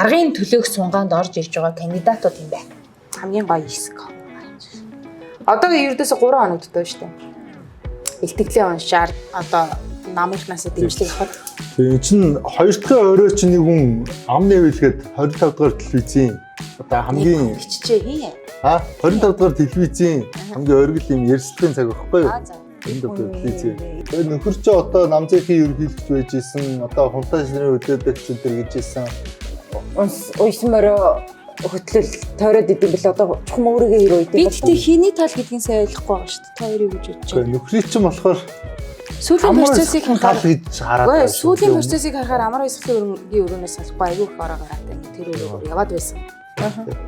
даргын төлөөх сунгаанд орж ирж байгаа кандидатууд юм байна. Хамгийн гоё хэсэг. Одоо ердөөсө 3 хоног дутаа шүү дээ. Илтгэлээ уншаар одоо намынхнаасаа дэмжлэг авах. Тэгээ чинь 2 дахь орой чинь нэг хүн амны хэлгээд 25 дугаар телевизийн одоо хамгийн биччихээ хий. 25 дугаар телевизийн хамгийн оргил юм ярьслахын цаг байхгүй юу? Энэ телевизээ. Тэгээ нөхөр чи одоо намзынхын ерөнхийлөгч байж исэн, одоо хунтаа ширээ өдөөдөгч өдр гэж исэн. Уйсан мороо хөтлөл тойроод идэв бэл одоо чухам өөрийгөө хэрэг идэв. Би гэхдээ хийний тал гэдгийг сайн ойлгохгүй байгаа шүү дээ. Та хоёрыг гэж бодож байна. Нөхрийн чинь болохоор сүүлийн процессыг харахаар хараад сүүлийн процессыг харахаар амар баясгалын өрөөнөөс салахгүй аюу их ороо гараатай тэр өрөөгөр яваад байсан.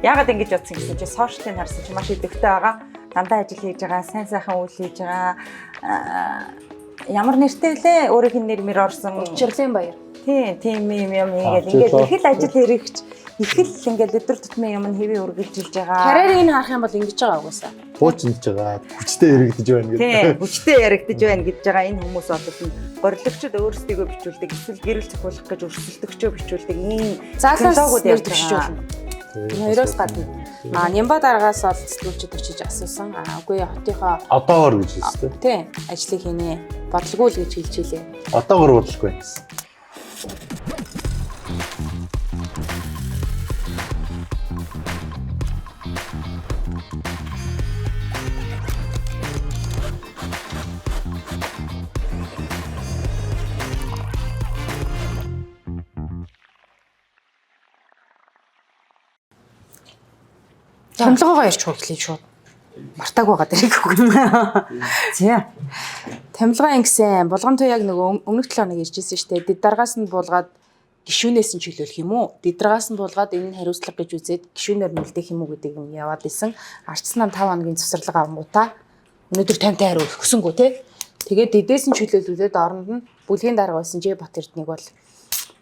Яагаад ингэж бодсон гэсэн чи сошиалыг харсан чи маш идэвхтэй байгаа. Дандаа ажил хийж байгаа, сайн сайхан үйл хийж байгаа. Ямар нэртэй лээ өөрийнх нь нэрмэр орсон. Учирлын баяр. Тийм юм хийгээд ингээд их л ажил хэрэгч их л ингээд өдөр тутмын юм хэвээ үргэлжилж байгаа. Карьерийг нь харах юм бол ингэж байгаа угаасаа. хуучилж байгаа, хүчтэй яригдж байна гэдэг. Тийм, хүчтэй яригдж байна гэж байгаа энэ хүмүүс бол борлогчд өөрсдийгөө бичүүлдэг, эсвэл гэрэл цохиулах гэж өрсөлдөгчөө бичүүлдэг ийм заалгууд ярьж байна. Хоёроос гадна Нямба дараагаас ол цэцлүүлчид очиж асуусан. Үгүй хотынхоо одоогор гэж хэлсэн. Тийм, ажлыг хийнэ. Бодлого л гэж хэлж илээ. Одоогор бодлого байна гэсэн. Томилгоогоо ярьж хөглөе шууд. Мартааг байгаа дэрэг үг юм. За. Томилгоо ингэсэн булган туяаг нөгөө өмнөх 7 хоног иржсэн шүү дээ. Дэд дараагаас нь буулгаад гишүүнээс нь чөлөөлөх юм уу? Дэд дараагаас нь буулгаад энэ нь хариуцлага гэж үзээд гишүүнээр нүлдэх юм уу гэдэг юм яваад исэн. Арчсан 5 хоногийн цэцэрлэг авангуудаа өнөөдөр 50-тай хариу өгсөнгүү те. Тэгээд дэдээс нь чөлөөлүүлээд оронд нь бүлгийн дарга байсан Ж Бат Эрдэнэг бол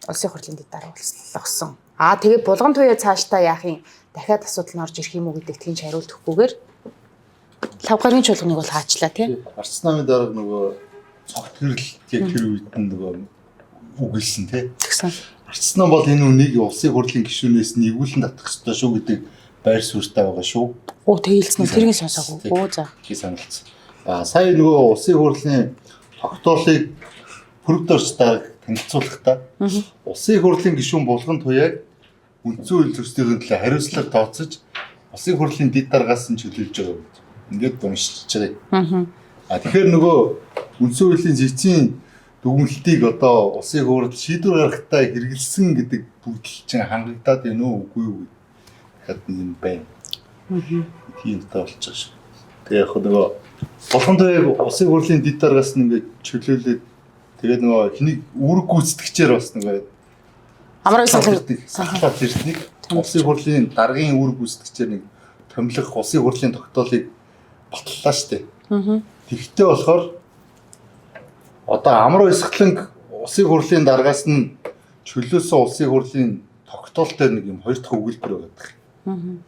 улсын хурлын дэд дарга болгосон. Тэгээд булган туяа цаашдаа яах юм? Дахиад асуудал нь орж ирэх юм уу гэдэг тийм ч хариулт өгөхгүйгээр 5 гаруй чуулганыг бол хаачлаа тийм. Арчс намын дарга нөгөө цогт гэрэл тэр үед нь нөгөө үгэлсэн тийм. Арчс нам бол энэ үнийг улсын хурлын гишүүнээс нэгүүлэн татах ёстой шүү гэдэг байр суурьтай байгаа шүү. Тэгэлцэн тэрийг сонсоогүй. За. Хий саналцсан. Сая нөгөө улсын хурлын тогтоолыг хөрөгдөрч дарга танилцуулахдаа улсын хурлын гишүүн булган туяаг үндсэн үйл төслийн төлөө хариуцлага тооцож улсын хурлын дэд даргаас нь чөлөөлж байгаа гэж ингээд уншиж байгаа. Тэгэхээр нөгөө үндсэн хуулийн зэцийн дүгнэлтийг одоо улсын хурл шийдвэр гаргахтаа хэрэгэлсэн гэдэг бүгд чинь хангагдаад байна уу үгүй юу гэхэд юм байна. Тийм тоолж байгаа шүү. Тэгээ яг нөгөө булган туяаг улсын хурлын дэд даргаас нь ингээд чөлөөлээд тэгээд нөгөө хэнийг үүрэг гүйцэтгэгчээр бас нөгөө амар санхлаад ирснийг улсын хурлын даргын үүрэг гүйцэтгэгчээр нэг томилох улсын хурлын тогтоолыг батллаа штэ. Тэгтээ болохоор одоо амар баясгаланг улсын хурлын даргаас нь чөлөөсөн улсын хурлын тогтоолтой нэг юм хоёр дахь өгүүлбэр байгаа.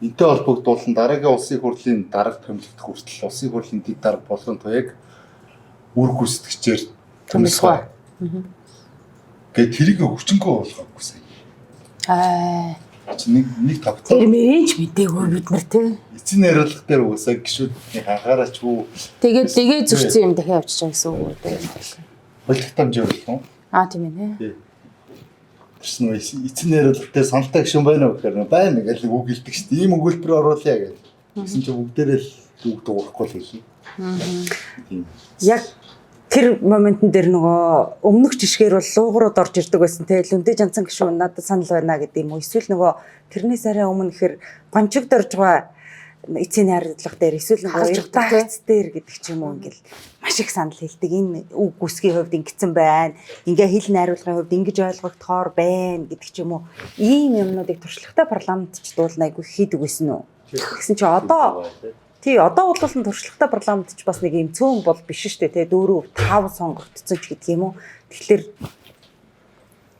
Энтэй холбогдуулан дараагийн улсын хурлын дарга томилогдох хүртэл улсын хурлын дэд дарга болгон туяаг үүрэг гүйцэтгэгчээр томилгоо. Гэт тэрийг хүчингөө болгоогүй сая. Нэг тогтоо. Тэр мэрэж мэдээгүй бид нар те. Эцсийн хариулга дээр уусаа гişүүдний анхаараач юу. Тэгээ зөрчсөн юм дахиад авчиж байгаа гэсэн үг үү? Болгохтамж явуулсан. Тийм ээ. Тэрсэн эцсийн хариулга дээр саналтай гişүүн байна уу гэхээр байна гэж үг хэлдэг шүү дээ. Ийм өгүүлбэр оруулъя гэж. Гэсэн чинь бүгдээрээ л үг дуурахгүй л хэлнэ. Яг тэр моментн дээр нөгөө өмнөх жишгээр бол луугрууд орж ирдэг байсан те лүндэ жанцан гişүүн надад санал байна гэдэг юм уу эсвэл нөгөө тэрнээс арай өмнө ихэр гончигд орж байгаа эцсийн хариуцлага дээр эсвэл нөгөө тагц дээр гэдэг ч юм уу ингээл маш их санал хэлдэг энэ үг гүсгийн хувьд ингэсэн байна ингээ хэл найруулгын хувьд ингэж ойлгогдохоор байна гэдэг ч юм уу ийм юмнуудыг туршлагатай парламентч дуулна айгүй хийдэг байсан үү гэсэн чи одоо одоо бол туршлагатай парламентч бас нэг юм цөөн бол биш шүү дээ. 4-5 сонгогдсон ч гэдэг юм уу. Тэгэхээр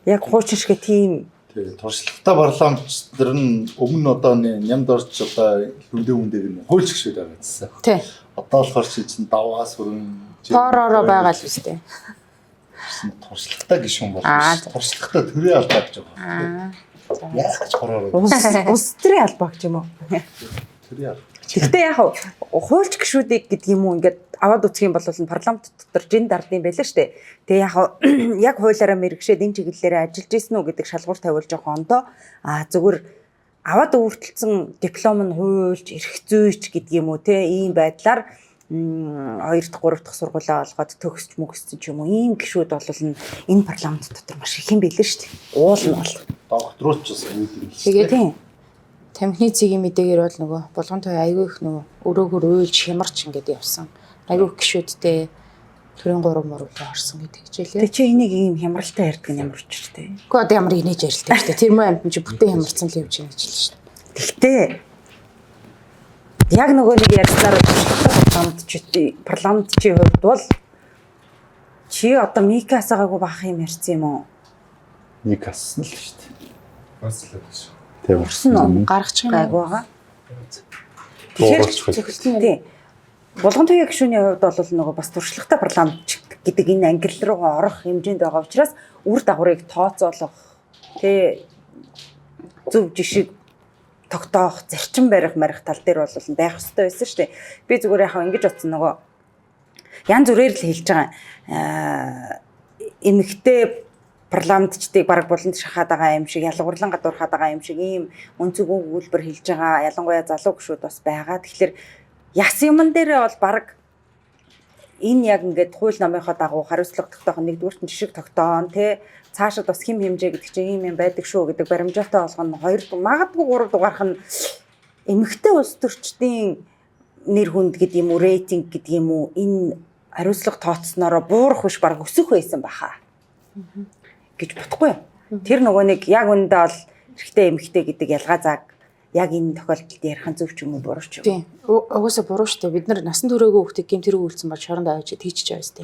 яг хуучин шиг тийм туршлагатай парламентч нар нь өмнө одоо нямд орж одоо хүндээг нь хуульч гişүүд байгаа гэсэн. Тий. Одоо болохоор чинь даваас хүрэн тоороо байгаа л үстэй. туршлагатай гишүүн бол туршлагатай төрийн албаа гэж байгаа. Яаж хороор Улс төрийн албаа гэж юм уу? төрийн албаа. Гэхдээ яг хуульч гишүүдийг гэдэг юм уу ингээд аваад үсэх юм бол парламент дотор жин дардсан байлаа шүү дээ. Тэгээ яг хуулиараа мэрэгшээд энэ чиглэлээр ажиллаж ийсэн үү гэдэг шалгуур тавиулж байгаа хондоо зүгээр аваад өөртөлдсөн диплом нь хуульч, эрх зүйч гэдэг юм уу те ийм байдлаар 2 дахь 3 дахь сургуулаа олгоод төгсч мөгссөн ч юм уу ийм гишүүд бол энэ парламент дотор маш их юм байлаа шүү дээ. Уул нь бол Докторууч бас үүд юм шүү. Тэгээд тийм тамхины цэгийн мэдээгээр бол нөгөө булган той айгүй их нөгөө өрөөгөр уйлж хямарч ингээд явсан. Айгүй гişүүдтэй төрийн 3 мөрөөлөө орсон гэдэг хичээлээ. Тэг чи энийг ийм хямралтай ярьдаг нь ямар учиртай. Гэхдээ одоо ямар инээж ярилтай шүү дээ. Тэр мөн амт чи бүтэн хямарсан л явж байгаа гэж хэлсэн шүү дээ. Гэхдээ яг нөгөө нэг ярьснаар парламент чи хувьд бол чи одоо Микас агаагүй бах юм ярьсан юм уу? Нэг ассан л шүү дээ. Бас л гэж. Тэгээ урсан. Гаргачих юм Гайгүй байгаа. Дуугарч Тийм. Булган туяа гишүүний хувьд бол нөгөө бас туршлагатай парламент гэдэг энэ англи руугаа орох хэмжээнд байгаа учраас үр дагаврыг тооцоолох зөв жишг тогтоох, зарчим барих тал дээр бол байх хэрэгтэй байсан шүү дээ. Би зүгээр яхаа ингэж утсан нөгөө янз бүрээр л хэлж байгаа. Эмэгтэй парламентчдыг баг буланд шахаад байгаа юм шиг, ялгуурлан гадуурхаад байгаа юм шиг ийм өнцөг өгүүлбэр хэлж байгаа. Ялангуяа залуу гишүүд бас байгаа. Тэгэхээр яс юмн дээрээ бол баг энэ яг ингээд хууль номынхоо дагуу хариуцлага тогтоох нэгдүгээр нь жишг тогтоон тий цаашид бас хэм хэмжээ гэдэг чинь ийм юм байдаг шүү гэдэг баримжаатай болгоно. 2 магадгүй 3 дугаарх нь эмэгтэй улс төрчдийн нэр хүнд гэдэг юм уу, рейтинг гэдэг юм уу энэ хариуцлага тооцсноороо буурах биш баг өсөх байсан баха гэж бодохгүй. Тэр нөгөө нэг яг үндэ бол эрэгтэй эмэгтэй гэдэг ялгаа зааг яг энэ тохиолдолд ярих нь зөв ч юм уу буруу ч юм. Тийм. Угаасаа буруу шүү дээ. Бид нар насан туршаагүй хүүхдийг гэмт хэрэг үйлцэн болж шоронд авчид хийчихэж байгаа сте.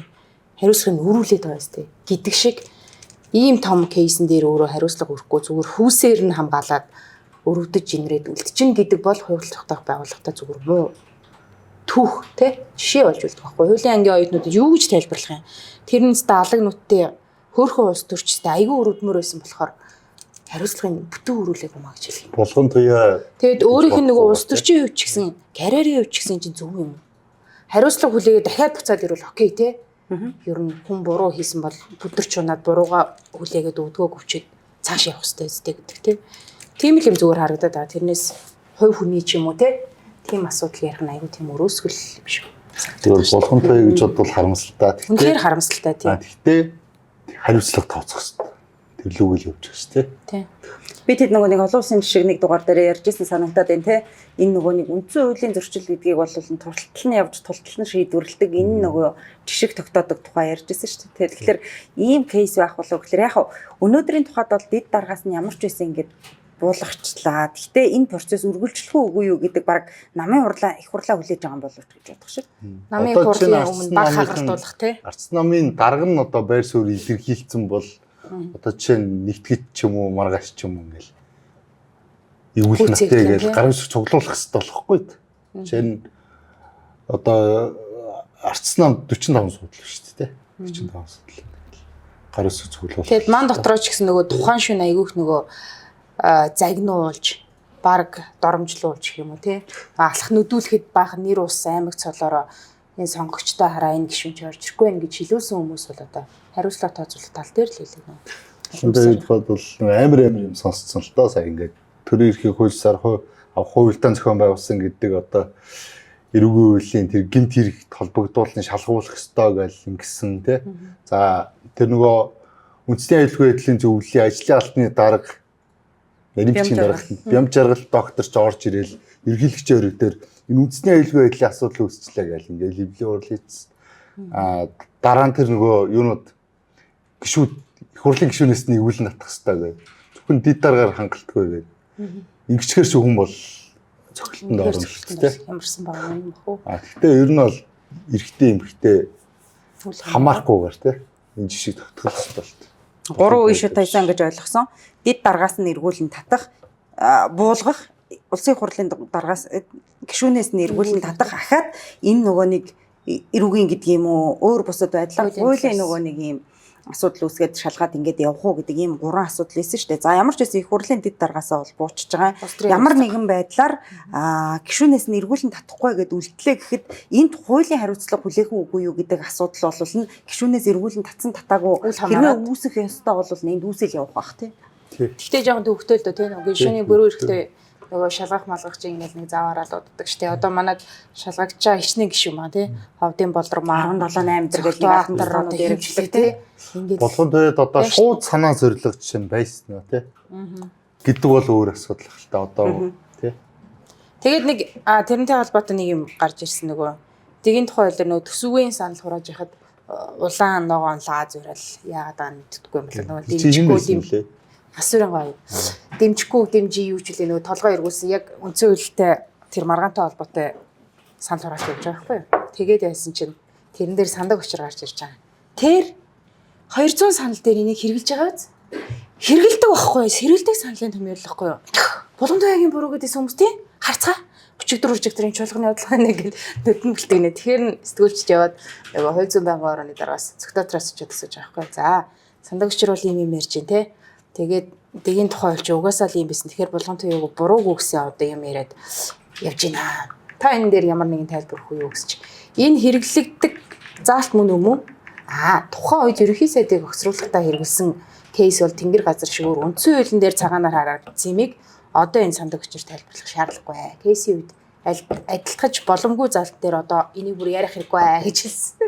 Хариуцлагыг өрүүлээд байгаа сте. Гэдэг шиг ийм том кейсэн дээр өөрөө хариуцлага өрөхгүй зүгээр хүүсээр нь хамгаалаад өрөвдөж инрээд үлдчихнэ гэдэг бол хууль тогтоох байгууллагатай зүгээр муу түүх те жишээ болж үлдэх байхгүй. Хуулийн ангийн оюутнуудад юу гэж тайлбарлах юм? Тэрнээс даалаг нүдтэй хөөрхөн улс төрчтэй айгүй өрөвдмөр байсан болохоор хариуцлагын бүтэн өрүүлээг юмаа гэж хэлэх юм. Булган туяа. Тэгэд өөрийнх нь нөгөө улс төрчийн хувьд ч гэсэн, карьерийн хувьд ч гэсэн чинь зөв юм. Хариуцлага хүлээгээд дахиад буцаад ирвэл окей те. Ер нь хүн буруу хийсэн бол бүдэрч унаад бурууга хүлээгээд өвдгөө гүвчээд цааш явах хэрэгтэй зү гэдэг те. Тийм л юм зүгээр харагдаад байгаа. Тэрнээс хувь хүний ч юм уу те. Тийм асуудал ярих нь айгүй тийм өрөөсгөл юм шүү. Тэр булган туяа гэж бодвол харамсалтай. Үнэхээр харамсалтай тийм. Гэхдээ хариуцлага тооцох хэрэгтэй. Тэр лүгэл явж байгаа шүү дээ. Тийм. Би тэд нөгөө нэг олон улсын жишг нэг дугаар дээр ярьжсэн санагдаад байна те. Энэ нөгөө нэг үндсэн хуулийн зөрчил гэдгийг бол туршилтал нь явж тултал нь шийдвэрлэдэг энэ нөгөө жишг тогтоодог тухай ярьжсэн шүү дээ. Тэгэхээр ийм кейс байх болов гэхээр яг өнөөдрийн тухайд бол дид даргаас нь ямар ч байсан ингэж буулгачлаа. Гэхдээ энэ процесс үргэлжлэх үгүй юу гэдэг баг намын хурлаа их хурлаа хүлээж байгаа юм болов гэж бодох шиг. Намын хурлын өмнө баг хагартуулах те. Арц намын дарга нь одоо байр суурь илэрхийлсэн бол одоо жишээ нь нэгтгэж ч юм уу маргааш ч юм уу ингээл эвгүй натээ гэж гарын үсэг цуглуулах хэрэгтэй болохгүй. Жишээ нь одоо арц нам 45 суудлаа шүү дээ. 45 суудлаа. Гарын үсэг цуглуулах. Тэгэд ман дотроо ч гэсэн нөгөө тухайн шүн айгүйх нөгөө загнуулж баг доромжлуулж гэх юм уу тий. Алах нүдүүлэхэд баах нэр ус аймаг цолоороо энэ сонгогчтой хараа энэ гişүнч орж ирэхгүй байх гэж хэлүүлсэн хүмүүс бол одоо хариуцлага тооцоолох тал дээр л хэлээ нөө. Тэгээд бол амар юм сонсцсон л доо сая ингээд төрийн эрхийн хуульсаар хувилдаан зохион байгуулсан гэдэг одоо эрүүгийн хуулийн тэр гэмт хэрэг холбогдуулалтын шалгуулах ёстой гэж ингэсэн тий. За тэр нөгөө үндэсний аюулгүй байдлын зөвлөлийн ажлын алтны дарга Нэрмжийн дарга бям жаргал докторч орж ирэл ерөнхийлөгчийн өрөг дээр энэ үндэсний аюулгүй байдлын асуудал үүсчлээ гэж ингээд хэвлээ урлийц. Дараа нь тэр нөгөө юунууд гişүүд их хурлын гişүүнээс нь өвөл натах хэрэгтэй гэж. Зөвхөн дид даргаар хангалтгүй гэж. Ингэчгээр ч хүн бол цогцолтонд орно шүү дээ. Ямарсан байгаа юм баху. Гэхдээ ер нь бол эрэгтэй эмэгтэй хамаарахгүйгээр тий энэ жишийг тогтоох хэрэгтэй болт. 3 үе шүт тайсан гэж ойлгосон. Дид даргаас нь эргүүлэн татах, буулгах, улсын хурлын даргаас гишүүнээс нь эргүүлэн татах ахаад энэ нөгөө нэг эрүүгийн гэдэг юм уу өөр бусад байдлаар хуулийн нөгөө нэг юм асуудал үүсгээд шалгаад ингээд явах уу гэдэг ийм 3 асуудал байсан шүү дээ. За ямар ч байсан их хурлын дэд даргаасаа бол буучж байгаа. Ямар нэгэн байдлаар гишүүнээс нь эргүүлэн татахгүй гэд үлдлээ гэхэд энд хуулийн хариуцлага хүлээх үгүй юу гэдэг асуудал бол нь гишүүнээс эргүүлэн татсан татаагүй хэрвээ үүсэх ёстой бол энд үүсэл явах бах тий. Гэхдээ жоохон төвхтэй л дөө тий нэг гишүүний бүрөө эрэхтэй нөгөө шалгах малгах чинь ингээл нэг заваараа л уддаг штэ. Одоо манад шалгагчаа хичнээн гişүү маа тий. Ховдын болдромаа 17 8 дэр гэл нэг алхан дараанууд яригддаг тий. Ингээд болгон тоёд одоо шууд санаа зорилго жишээ нь байсан нь тий. Гэдэг бол өөр асуудал л та одоо тий. тэгээд нэг тэрнтэй холбоотой нэг юм гарч ирсэн нөгөө тэгийн тухай хэлэр нөгөө төсвийн санал хурааж яхад улаан ногоон лаа зүрэл яагаад аа мэддэггүй юм бол нөгөө дэмжихгүй асуурын гоё. Дэмжихгүй дэмжи юу ч үлээ нөгөө толгой эргүүлсэн яг үндсэн үйлдэлтэй тэр маргаантай холбоотой санал хурааж явж байгаа байхгүй юу. Тэгээд яасан чинь тэрэн дээр сандаг учир гарч ирж байгаа. Тэр 200 санал дээр энийг хэрэгжилж байгаа биз? Хэрэгэлдэг байхгүй юу? Сэргэлдэг саналын томьёолохгүй юу? Булган туяагийн буруу гэдээс хүмүүс тийм харцгаа өчигдрийн чуулганы бодлого нэг гэл нүдэн бэлтгэнэ. Тэгэхээр сэтгүүлчд яваад нөгөө 200 мянган орны дараагаас цогтотроос очиод өсөж байгаа байхгүй. За сандаг учир бол юм ярьж байна те. Тэгээд дэгийн тухай олж угаасаа л юм байсан. Тэгэхээр булган туяаг буруугүй гэсэн одоо юм яриад явж байна. Та энэ дээр ямар нэгэн тайлбар өгөх юу гэсч. Энэ хэрэглэгддэг заалт мөн үү? Тухайн үед ерөнхий сайдыг огцруулалтаа хэрэгэлсэн кейс бол тэнгэр газар шиг өөр үндсэн хуулийн дээр цагаанаар харагдсан юмыг одоо энэ сандаг учир тайлбарлах шаардлагагүй. Кейсийн үед адилтгаж боломгүй заалт дээр одоо энийг бүр ярих хэрэггүй гэж хэлсэн.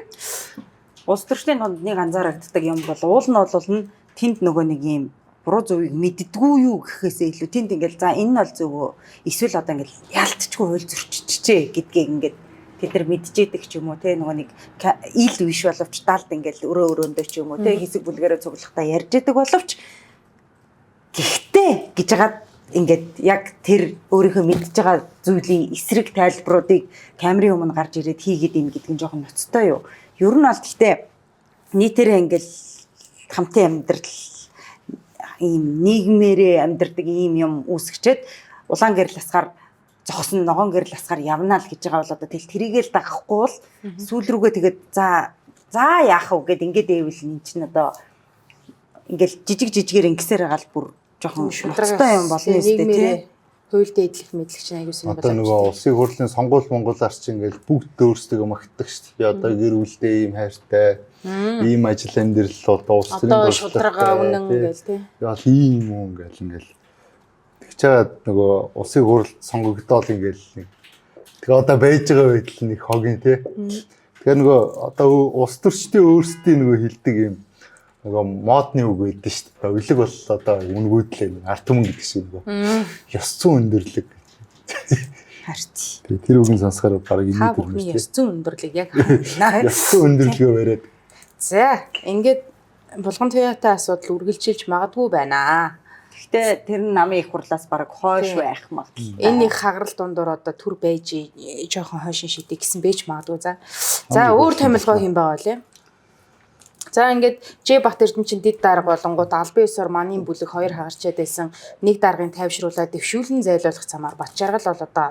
Улс төрчдийн донд нэг анзаарагддаг юм бол уул нь бол тэнд нөгөө нэг юм буруу зөвийг мэддэггүй юу гэхээсээ илүү тэнд ингээл за энэ нь бол зөвөө эсвэл одоо ингээл яалтчгүй хууль зөрчижчээ гэдгийг ингээд тэд нар мэдчихэдэг ч юм уу те нөгөө нэг ил биш боловч далд ингээл өрөөндөө ч юм уу те хэсэг бүлгээрээ цуглахтаа ярьж идэг боловч гэхдээ гэж хагаад ингээд яг тэр өөрийнхөө мэдж байгаа зүйлийн эсрэг тайлбаруудыг камерын өмнө гарч ирээд хийгээд ийн гэдэг нь жоохон ноцтой юу. Ер нь бол гэхдээ нийтээрээ ингээл хамтын амьдрал ийм нийгмээрээ амьдардаг ийм юм үүсгчээд улаан гэрэл асгаар зогсон ногоон гэрэл асгаар явна л гэж байгаа бол одоо тэрийгээ л дагахгүй бол сүүл рүүгээ тэгээд за яах вэ гэд ингээд ээвэл эн чинь одоо ингээл жижигэр ингэсээр гал бүр жоохон шударгатай юм болно үстэй тий. Хуульд эдлэх мэдлэгч аягүй сонь болоо. Одоо нөгөө улсын хурлын сонгуул монголаар ч ингээл бүгд өөрсдөө магтдаг шүү дээ. Одоо гэр бүлдээ ийм хайртай ийм ажил амьдрал бол улс төрийн одоо шударга үнэн гээл тий. Яа ийм юм ингээл тэгж чаад нөгөө улсын хурлд сонгогдоод ингээл нэг тэгээ одоо байж байгаа байдал нэг хогийн тий. Тэгээ нөгөө одоо улс төрчдийн өөрсдийн нөгөө хилдэг юм нөгөө модны үг байдаг шүү дээ. Өлөг бол одоо үнгүүдлээ арт түмэн гэдэг шиг нөгөө ёс зүйн өндөрлөг. Харт. Тэр үгийн сонсохоор бараг энэ дээр юм шүү дээ. Ёс зүйн өндөрлөг яг хаана. Ёс зүйн өндөрлөгөө бариад. За ингээд булган туяатай асуудал үргэлжилж магадгүй байна. Гэхдээ тэр нь намын их хурлаас бараг хойш байх магадлал. Энэ их хагарал дундуур одоо төр байж жоохон хойшин шидэг гэсэн байж магадгүй. За өөр томилгоо хэм байгаа лээ. За ингээд Ж Бат Эрдэнчин дэд дарга болонгууд албан ёсоор манийн бүлэг 2 хагарчаад байсан нэг даргын тайвшруулаад дэвшүүлэн зайлуулах замаар Батчаргал бол одоо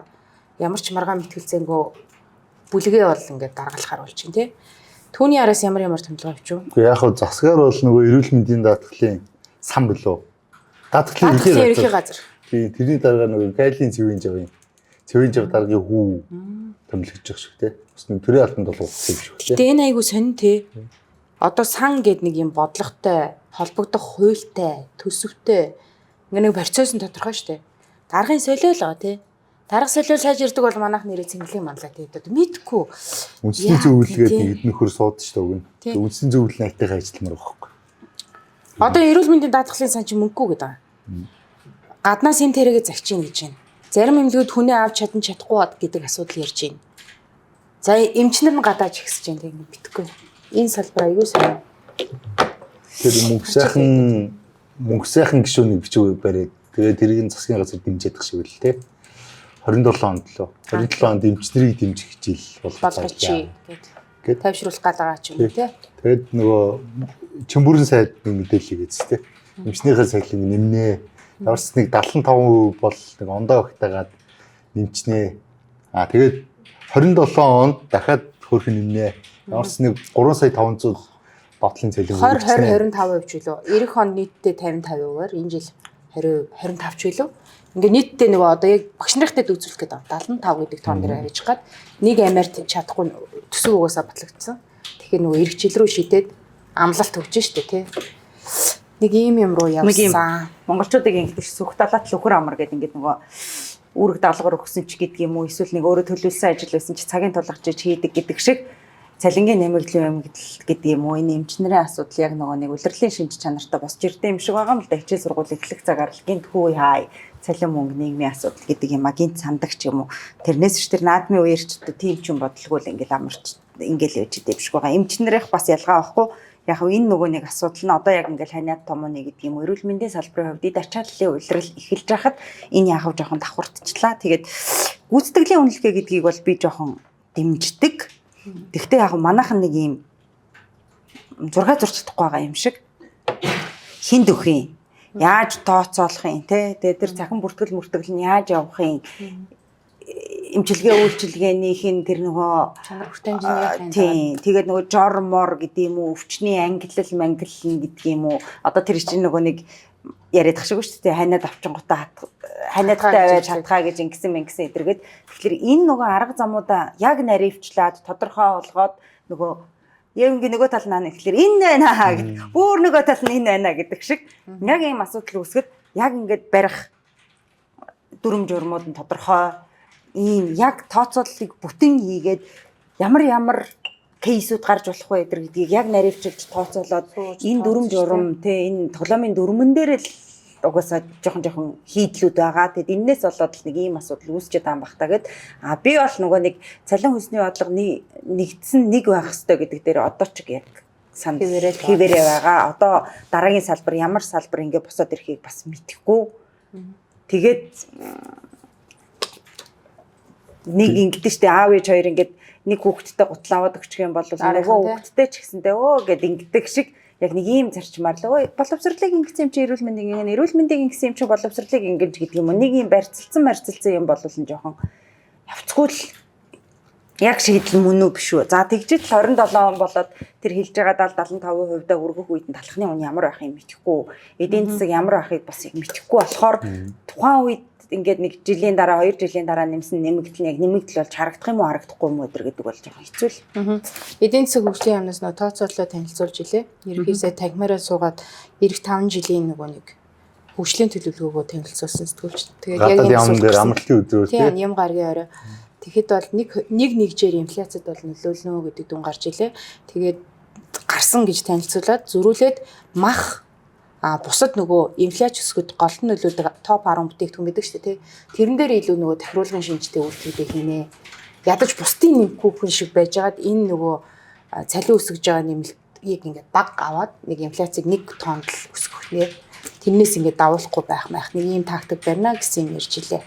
ямар ч маргаан мэтгэлцээнгүй бүлгээ бол ингээд даргалахаар болж байна тий. Түүний араас ямар томилгоо авч юу? Гэхдээ яг хөө засгаар бол нөгөө эрүүл мэндийн даатгалын сан билүү. Даатгалын ерхий газар. Тий тэрний дарга нөгөө гайлын цэвийн жав даргын хүү томилгож байгаа шүү тий. Бас нэг төрийн албанд бол уулзсан шүү тий. Гэтэ энэ айгу сонь тий. Одоо сан гэд нэг юм бодлоготой, холбогдох хуультай, төсөвтэй ингээ нэг процесс нь тодорхой шүү дээ. Даргын солиол байгаа тий. Дарга солиол сайж ирдэг бол манайх нэрээ цэнгэлийн манлаа тий. Одоо мэдгүй. Үндсний зөвлөлгээд нэг нөхөр сууд шүү дээ. Үндсний зөвлөл найтайгаа ажилламаар байхгүй. Одоо эрүүл мэндийн даатгалын сан чи мөнгөгүй гэдэг. Гаднаас энэ тэрэгээ загчин гэж байна. Зарим эмнэлгүүд хүнээ авч чадахгүй гэдэг асуудал ярьж байна. За эмчнэр нь гадааж ихсэж байна тийм битгэхгүй. Энэ салбар аюу сайн. Тэр мөнгө сайхан гишүүнийг бичиг бариад тэгээд тэрийг засгийн газар дэмжиж ядах шиг байл те. 27 онд лөө. 27 онд эмчнэрийг дэмжих хичээл болгочих гээд тайвшруулах гал байгаа ч юм уу те. Тэгээд нөгөө Чөмбөрөн сайд нэг мэдээлэл хийгээдс те. Эмчнэрийн сахилыг нэмнэ. Ямарч нэг 75% бол нэг ондоо өгтагаад нэмчнэ. Тэгээд 27 онд дахиад хөрх нэмнэ. Ямарч нэг 3 сая 500 доотлын цалин 20-25% ч үлээ. 90 он нийтдээ 55%-аар энэ жил 25 ч үлээ. Ингээ нийтдээ нөгөө одоо яг багш нартай дүүцүүлэх гэдэг 75 гэдэг тоон дээр авиж гад нэг амиар чадахгүй төсөв угаасаа батлагдсан. Тэгэхээр нөгөө эрх жил рүү шидэд амлалт өгч штэ тий. Нэг юм руу явсан. Монголчуудыг ингэдэг сүх далаат л өхөр амар гэдэг ингээд нөгөө үүрэг даалгавар өгсөн ч гэдэг юм уу эсвэл нэг өөрөө төлөвлөсөн ажил байсан ч цагийн тулгарч хийдэг гэдэг шиг цалингийн нэмэгдэл гэдэг юм уу энэ эмчнэрийн асуудал яг нөгөө нэг улирлын шинж чанартай босч ирдэг юм шиг байгаа юм л да. Хичээл сургууль эхлэх цагаар л гинт хүү хай цалин мөнгө нийгмийн асуудал гэдэг юм а гинт сандаг ч юм уу. Тэрнээс ч тэр наадмын үеэрчтэй тийм ч юм бодлого л ингээл амарч ингээл байж идэв шиг байгаа. Эмчнэрийнх бас ялгаа байхгүй. Яг энэ нөгөө нэг асуудал нь одоо яг ингээл ханиад томооны гэдэг юм эрүүл мэндийн салбарын хувьд ачааллын улирал эхэлж байхад энэ яхав жоохон давхурдчихлаа. Тэгээд гүйцэтгэлийн үнэлгээ гэдгийг бол би жоохон дэмждэг. Тэгвэл яг манайхан нэг юм зураг зурчихдаггүй байгаа юм шиг хинд өх юм. Яаж тооцоолох юм те. Тэгээд тэр цахим бүртгэл нь яаж явах юм. Имчилгээ үйлчилгээнийх нь тэр нөгөө чанар хүртээмжийн тийм тэгээд нөгөө жормор гэдэг юм уу өвчний ангиллал гэдэг юм уу одоо тэр чинь нөгөө нэг яриад тах шиг шүү дээ ханиад авчингуудаа ханиадтай аваад чадхаа гэж ингэсэн эдэргээд тэгэхээр энэ нөгөө арга замуудаа яг наривчлаад тодорхой болгоод нөгөө яг нөгөө тал наа тэгэхээр энэ байна гэдэг бүр нөгөө тал нь энэ байна гэдэг шиг яг ийм асуудал үүсгэд яг ингээд барих дүрм журмууд нь тодорхой ийм яг тооцооллыг бүтэн хийгээд ямар кейсүүд гарч болох вэ гэдгийг яг наривчилж тооцоолоод энэ дүрм журам те энэ тоглоомын дүрмэн дээр л угаасаа жоохон хийдлүүд байгаа. Тэгэд энээс болоод нэг ийм асуудал үүсчихэд байгаа юм бах та гэд би бол нөгөө нэг цалин хөлсний бодлого нэгдсэн нэг байх хэрэгтэй гэдэг дээр одоо ч яг санд хിവэрээ байгаа. Одоо дараагийн салбар ямар салбар ингэ босоод ирэхийг бас мэдэхгүй. Тэгээд нэг ингэдэж штэ аав ээж хоёр ингээд нэг хүүхэдтэй гутлаа аваад өгчих юм бол нөгөө хүүхэдтэй ч гэсэндээ гэд ингэдэг шиг яг нэг ийм зарчмаар л боловсролыг ингэсэн юм чи эрүүл мэндийг ингэсэн юм чи боловсролыг ингэж гэдэг юм уу нэг ийм барьцалсан юм бол нь жоохон явцгүй л яг шийдэл мөн үү биш үү за тэгжэл 27 он болоод тэр хэлж байгаа 70-75% да өргөх үед нь талхны үн ямар байх юм мэдэхгүй эдийн засаг ямар байхыг бас мэдэхгүй болохоор тухайн үед ингээд нэг жилийн дараа 2 жилийн дараа нэмсэн нэмэгдэл яг нэмэгдэл болж харагдах юм уу харагдахгүй юм уу гэдэг бол жоохон хэцүү л. Эдийн засаг хөгжлийн яамнаас нөө тооцоололоо танилцуулж илээ. Ерөнхийдөө тагмаараа суугаад эх 5 жилийн нөгөө нэг хөгжлийн төлөвлөгөөгөө танилцуулсан сэтгүүлч. Тэгээд яг энэ яамн дээр амралтын өдрөө тийм ям гаргийн орой. Тэгэхэд бол нэгжээр инфляцид бол нөлөөлнө гэдэг дүн гарч илээ. Тэгээд гарсан гэж танилцуулаад зөрүүлээд мах бусад нөгөө инфляц өсгөд гол нь нөлөөлдөг топ 10 бүтээгдэхүүн гэдэг шүү дээ тий. Тэрэн дээр илүү нөгөө тохируулгын шинжтэй үйлдвэрлэлээ хийнэ. Ядаж бусдын нэмэхгүй шиг байжгаад энэ нөгөө цалин өсгөж байгаа нэмэлтийг ингээд баг аваад нэг инфляцийг 1 тонн л өсгөх нэ. Тэрнээс ингээд давуулахгүй байх нэг ийм тактик барина гэсэн юм ярьж илээ.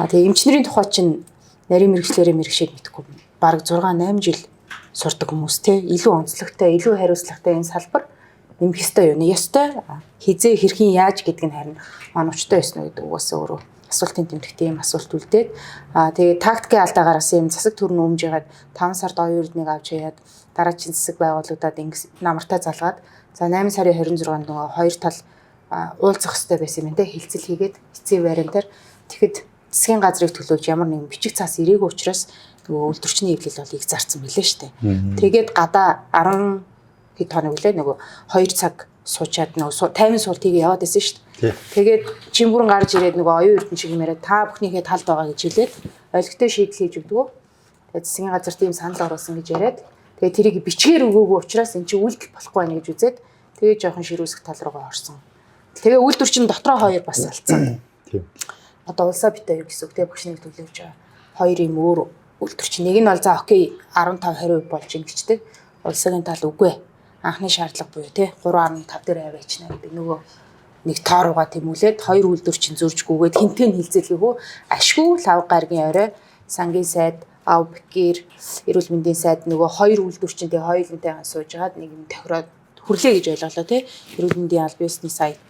Тэгээ эмчнэрийн тухай чинь нарийн мэрэгчлэрийн мэрэгшээд мэдхгүй бараг 6-8 жил сурдаг хүмүүс тий. Илүү онцлогтой, илүү хариуцлагатай энэ салбар нэмэх ёстой юу? Ёстой. Хизээ хэрхэн яаж гэдэг нь харин оновчтой байсан уу гэдэг угаасаа өөрөө асуултын тэмдэгтээ юм асуулт үлдээд тэгээ тактикийн алдаа гаргасан юм засаг төрн өмж ягаад 5 сард оюун урдныг авч яагаад дараагийн засаг байгуулагдаад намартай залгаад за 8 сарын 26-нд нөгөө хоёр тал уулзах ёстой байсан юм те хилцэл хийгээд эцсийн байран дээр тэгэхэд засгийн газрыг төлөөж ямар нэгэн бичиг цаас ирээгүй учраас нөгөө үйлдвэрчний эвлэл бол их зарцсан билээ штэ. Тэгээд гадаа 10 хэд хоног үлээ нөгөө 2 цаг суучаад нөгөө таймын суулт хийгээ яваад байсан шүү дээ. Тэгээд жимгүрэн гарч ирээд нөгөө оюун эрдэнэ шиг юмараа та бүхнийхээ талд байгаа гэж хэлээд олигтой шийдэл хийж өгдөгөө. Тэгээд засгийн газар тийм санал оруулсан гэж яриад тэгээд тэрийг бичгээр өгөөгүй учраас эн чинь үйлдэл болохгүй байна гэж үзээд тэгээд жоохон ширүүсэх тал руугаа орсон. Тэгээ үйлдвэрчин дотроо хоёр бас алдсан. Тийм. Одоо улсаа битээ юу гэсэн үг те багш нэг төлөвлөж байгаа. Хоёр юм өөр үйлдвэрчин. Нэг нь бол за окей 15-20% болж ингэжтэй. Улсагийн тал үгүй. Анхны шаардлага буюу тий 3.5 дээр аваачна гэдэг нөгөө нэг таарууга тэмүүлээд хоёр үйлдвэрчин зөржгүүгээд хинтээ хилцээлгүйхүү ашгүй лав гаргийн орой сангийн сайд авбгэр эрүүл мэндийн сайд нөгөө хоёр үйлдвэрчинтэй хоёулантай сууж агаад нэг юм тохироод хүрлээ гэж ойлголоо тий эрүүл мэндийн аль биесний сайт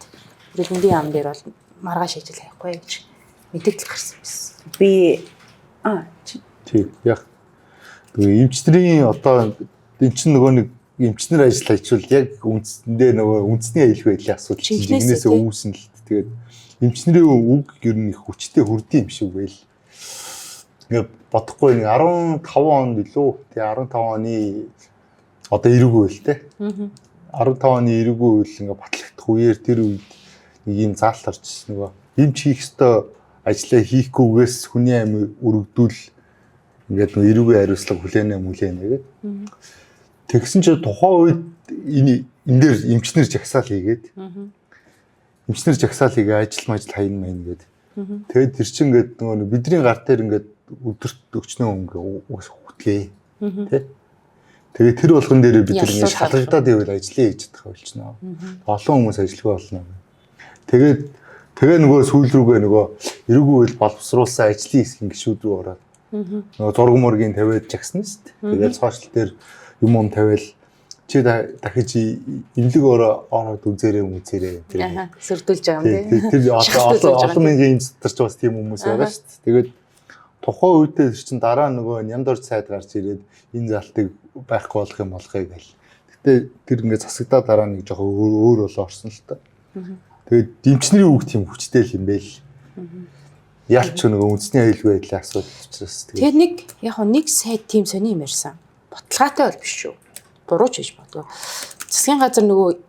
эрүүл мэндийн яам дээр бол маргааш ажил хийхгүй гэж мэдээлэл гарсан байсан. Би тийм яг эмчтрийн одоо энэ чинь нөгөө нэг эмчнэр ажил хийчихвэл яг үндсэндээ нөгөө үндэсний аюулгүй байдлын асуудал Чихнээсээ чихнээсээ үүснэ л тэгээд эмчнэрийн үг ер нь их хүчтэй хүрдэм юм шиг байл. Ингээ бодохгүй нэг 15 онд илүү тэгээ 15 оны одоо эрүүгүй байл те. 15 оны эрүүгүй үйл ингээ батлагдах үеэр тэр үед нэг юм заалт орж ирсэн нөгөө эмч хийх ёстой ажлаа хийхгүйгээс хүний амь өргөдүүл ингээд нөгөө эрүүгүй хариуцлага хүлээнэ гэдэг. Тэгсэн чинь тухайн үед энэ дээр эмчнэр жагсаал хийгээд эмчнэр жагсаал хийгээ ажил хайн мэн гээд тэгээд тэр чинь ингээд нөгөө бидний гар дээр ингээд өдөрт өчнөө ингээ хүтлээ тий. Тэгээд тэр болгон дээр бид ингээд шалгагдаад ивэл ажлаа хийж чадах болчихноо. Олон хүмүүс ажилгүй болно. Тэгээ нөгөө сүүл рүүгээ нөгөө эрүүгүй үйл боловсруулсан ажлын хэсгийн гишүүд рүү ороод нөгөө зураг мөргийн тавиад жагсан шүү дээ. Тэгээд сошиал дээр юм тавиал чи дахиж имлэг ороод үзээрээ Аа сөрдүүлж байгаа юм тий. Тэр олон мянган институтч бас тийм хүмүүс байгаа шүү дээ. Тэгээд тухайн үедээ тэр чин дараа нөгөө нямдорч сайд гарч ирээд энэ залтыг байхгүй болох юм болохыг гэл. Гэтэ тэр ингээд засагдаа дараа нэг жоохон өөр болоо орсон л та. Тэгээд эмчнэрийн үг тийм хүчтэй л юм байл. Ялч нөгөө үндэсний аюулгүй байдлын асуудал учраас тэгээд нэг сайд тийм сони юм ярьсан. Баталгаатай бол биш шүү. Буруу ч хийж бодгоо. Засгийн газар нөгөө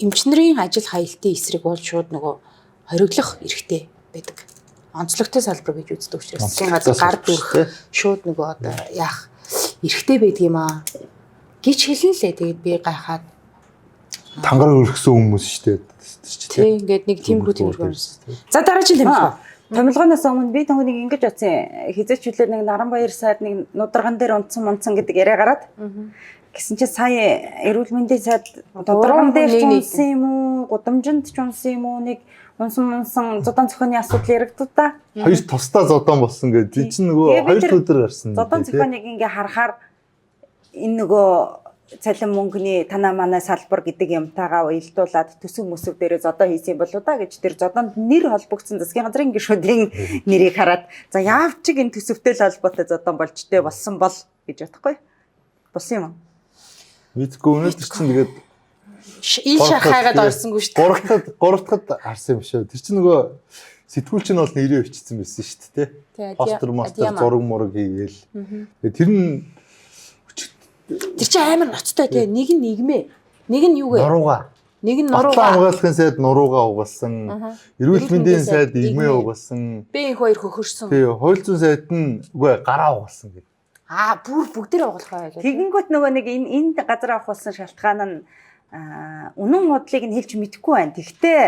эмчнэрийн ажил хаялтын эсрэг бол шууд нөгөө хориглох эрхтэй байдаг. Онцлогтой салбар гэж үздэг учраас засгийн газар гар дүрх шууд нөгөө одоо яах эрхтэй байдаг юм аа гэж хэлнэ лээ. Тэгээд би гайхаад тангараг өргөсөн хүмүүс шүү дээ. Тий, ингээд нэг тиймэрхүү юмсан. За дараагийн тэмдэг. Томилгооноос өмнө би түүнийг ингэж утсан. Хизээч хүлээ нэг Наранбаяр сайд нэг нударган дээр унтсан гэдэг яриа гараад. Гэсэн чи сая эрүүл мэндийн сайд нударган дээр ч унсан юм уу, гудамжинд ч унсан юм уу, нэг унсан зодон цохины асуудал яригдав та. Хоёр тусдаа зодон болсон гэдэг. Чи нөгөө хоёр өдөр гарсан. Зодон цохиныг ингээ харахаар энэ нөгөө цалин мөнгөний танаа манай салбар гэдэг юмтайгаа уялдуулаад төсөв мөсөв дээрээ зодоо хийсэн болоо да гэж тэр зодонд нэр холбогдсон засгийн газрын гишүүдийн нэрийг хараад за яавч энэ төсөвтэй л холбоотой зодон болжтэй болсон бол гэж бодохгүй. Болсон юм уу? Мэдгүй өнөөдөр чинь тэгээд ил шахаагаад орсонгүй шүү дээ. Гурав дахад харсан юм шүү. Тэр чинь нөгөө сэтгүүлч нь бол нэрээ өчсөн байсан шүү дээ. Постэр мастер зураг мураг хийгээл. Тэр нь тэр чинь амар ноцтой тий. Нэг нь нийгмээ. Нэг нь юу вэ? Нурууга. Нэг нь нурууга. Хамгаалахын сайд нурууга угалсан. Эрүүл мэндийн сайд игмээ угалсан. Би энэ хоёр хөхөрсөн. Тий, хууль зүйн сайд нь үгүй гараа угалсан гэдэг. Бүгдээр угалах байлаа. Тэгэнгүүт нөгөө нэг энэ газар авах болсон шалтгаан нь үнэн модлыг нь хэлж мэдэхгүй байна. Тэгтээ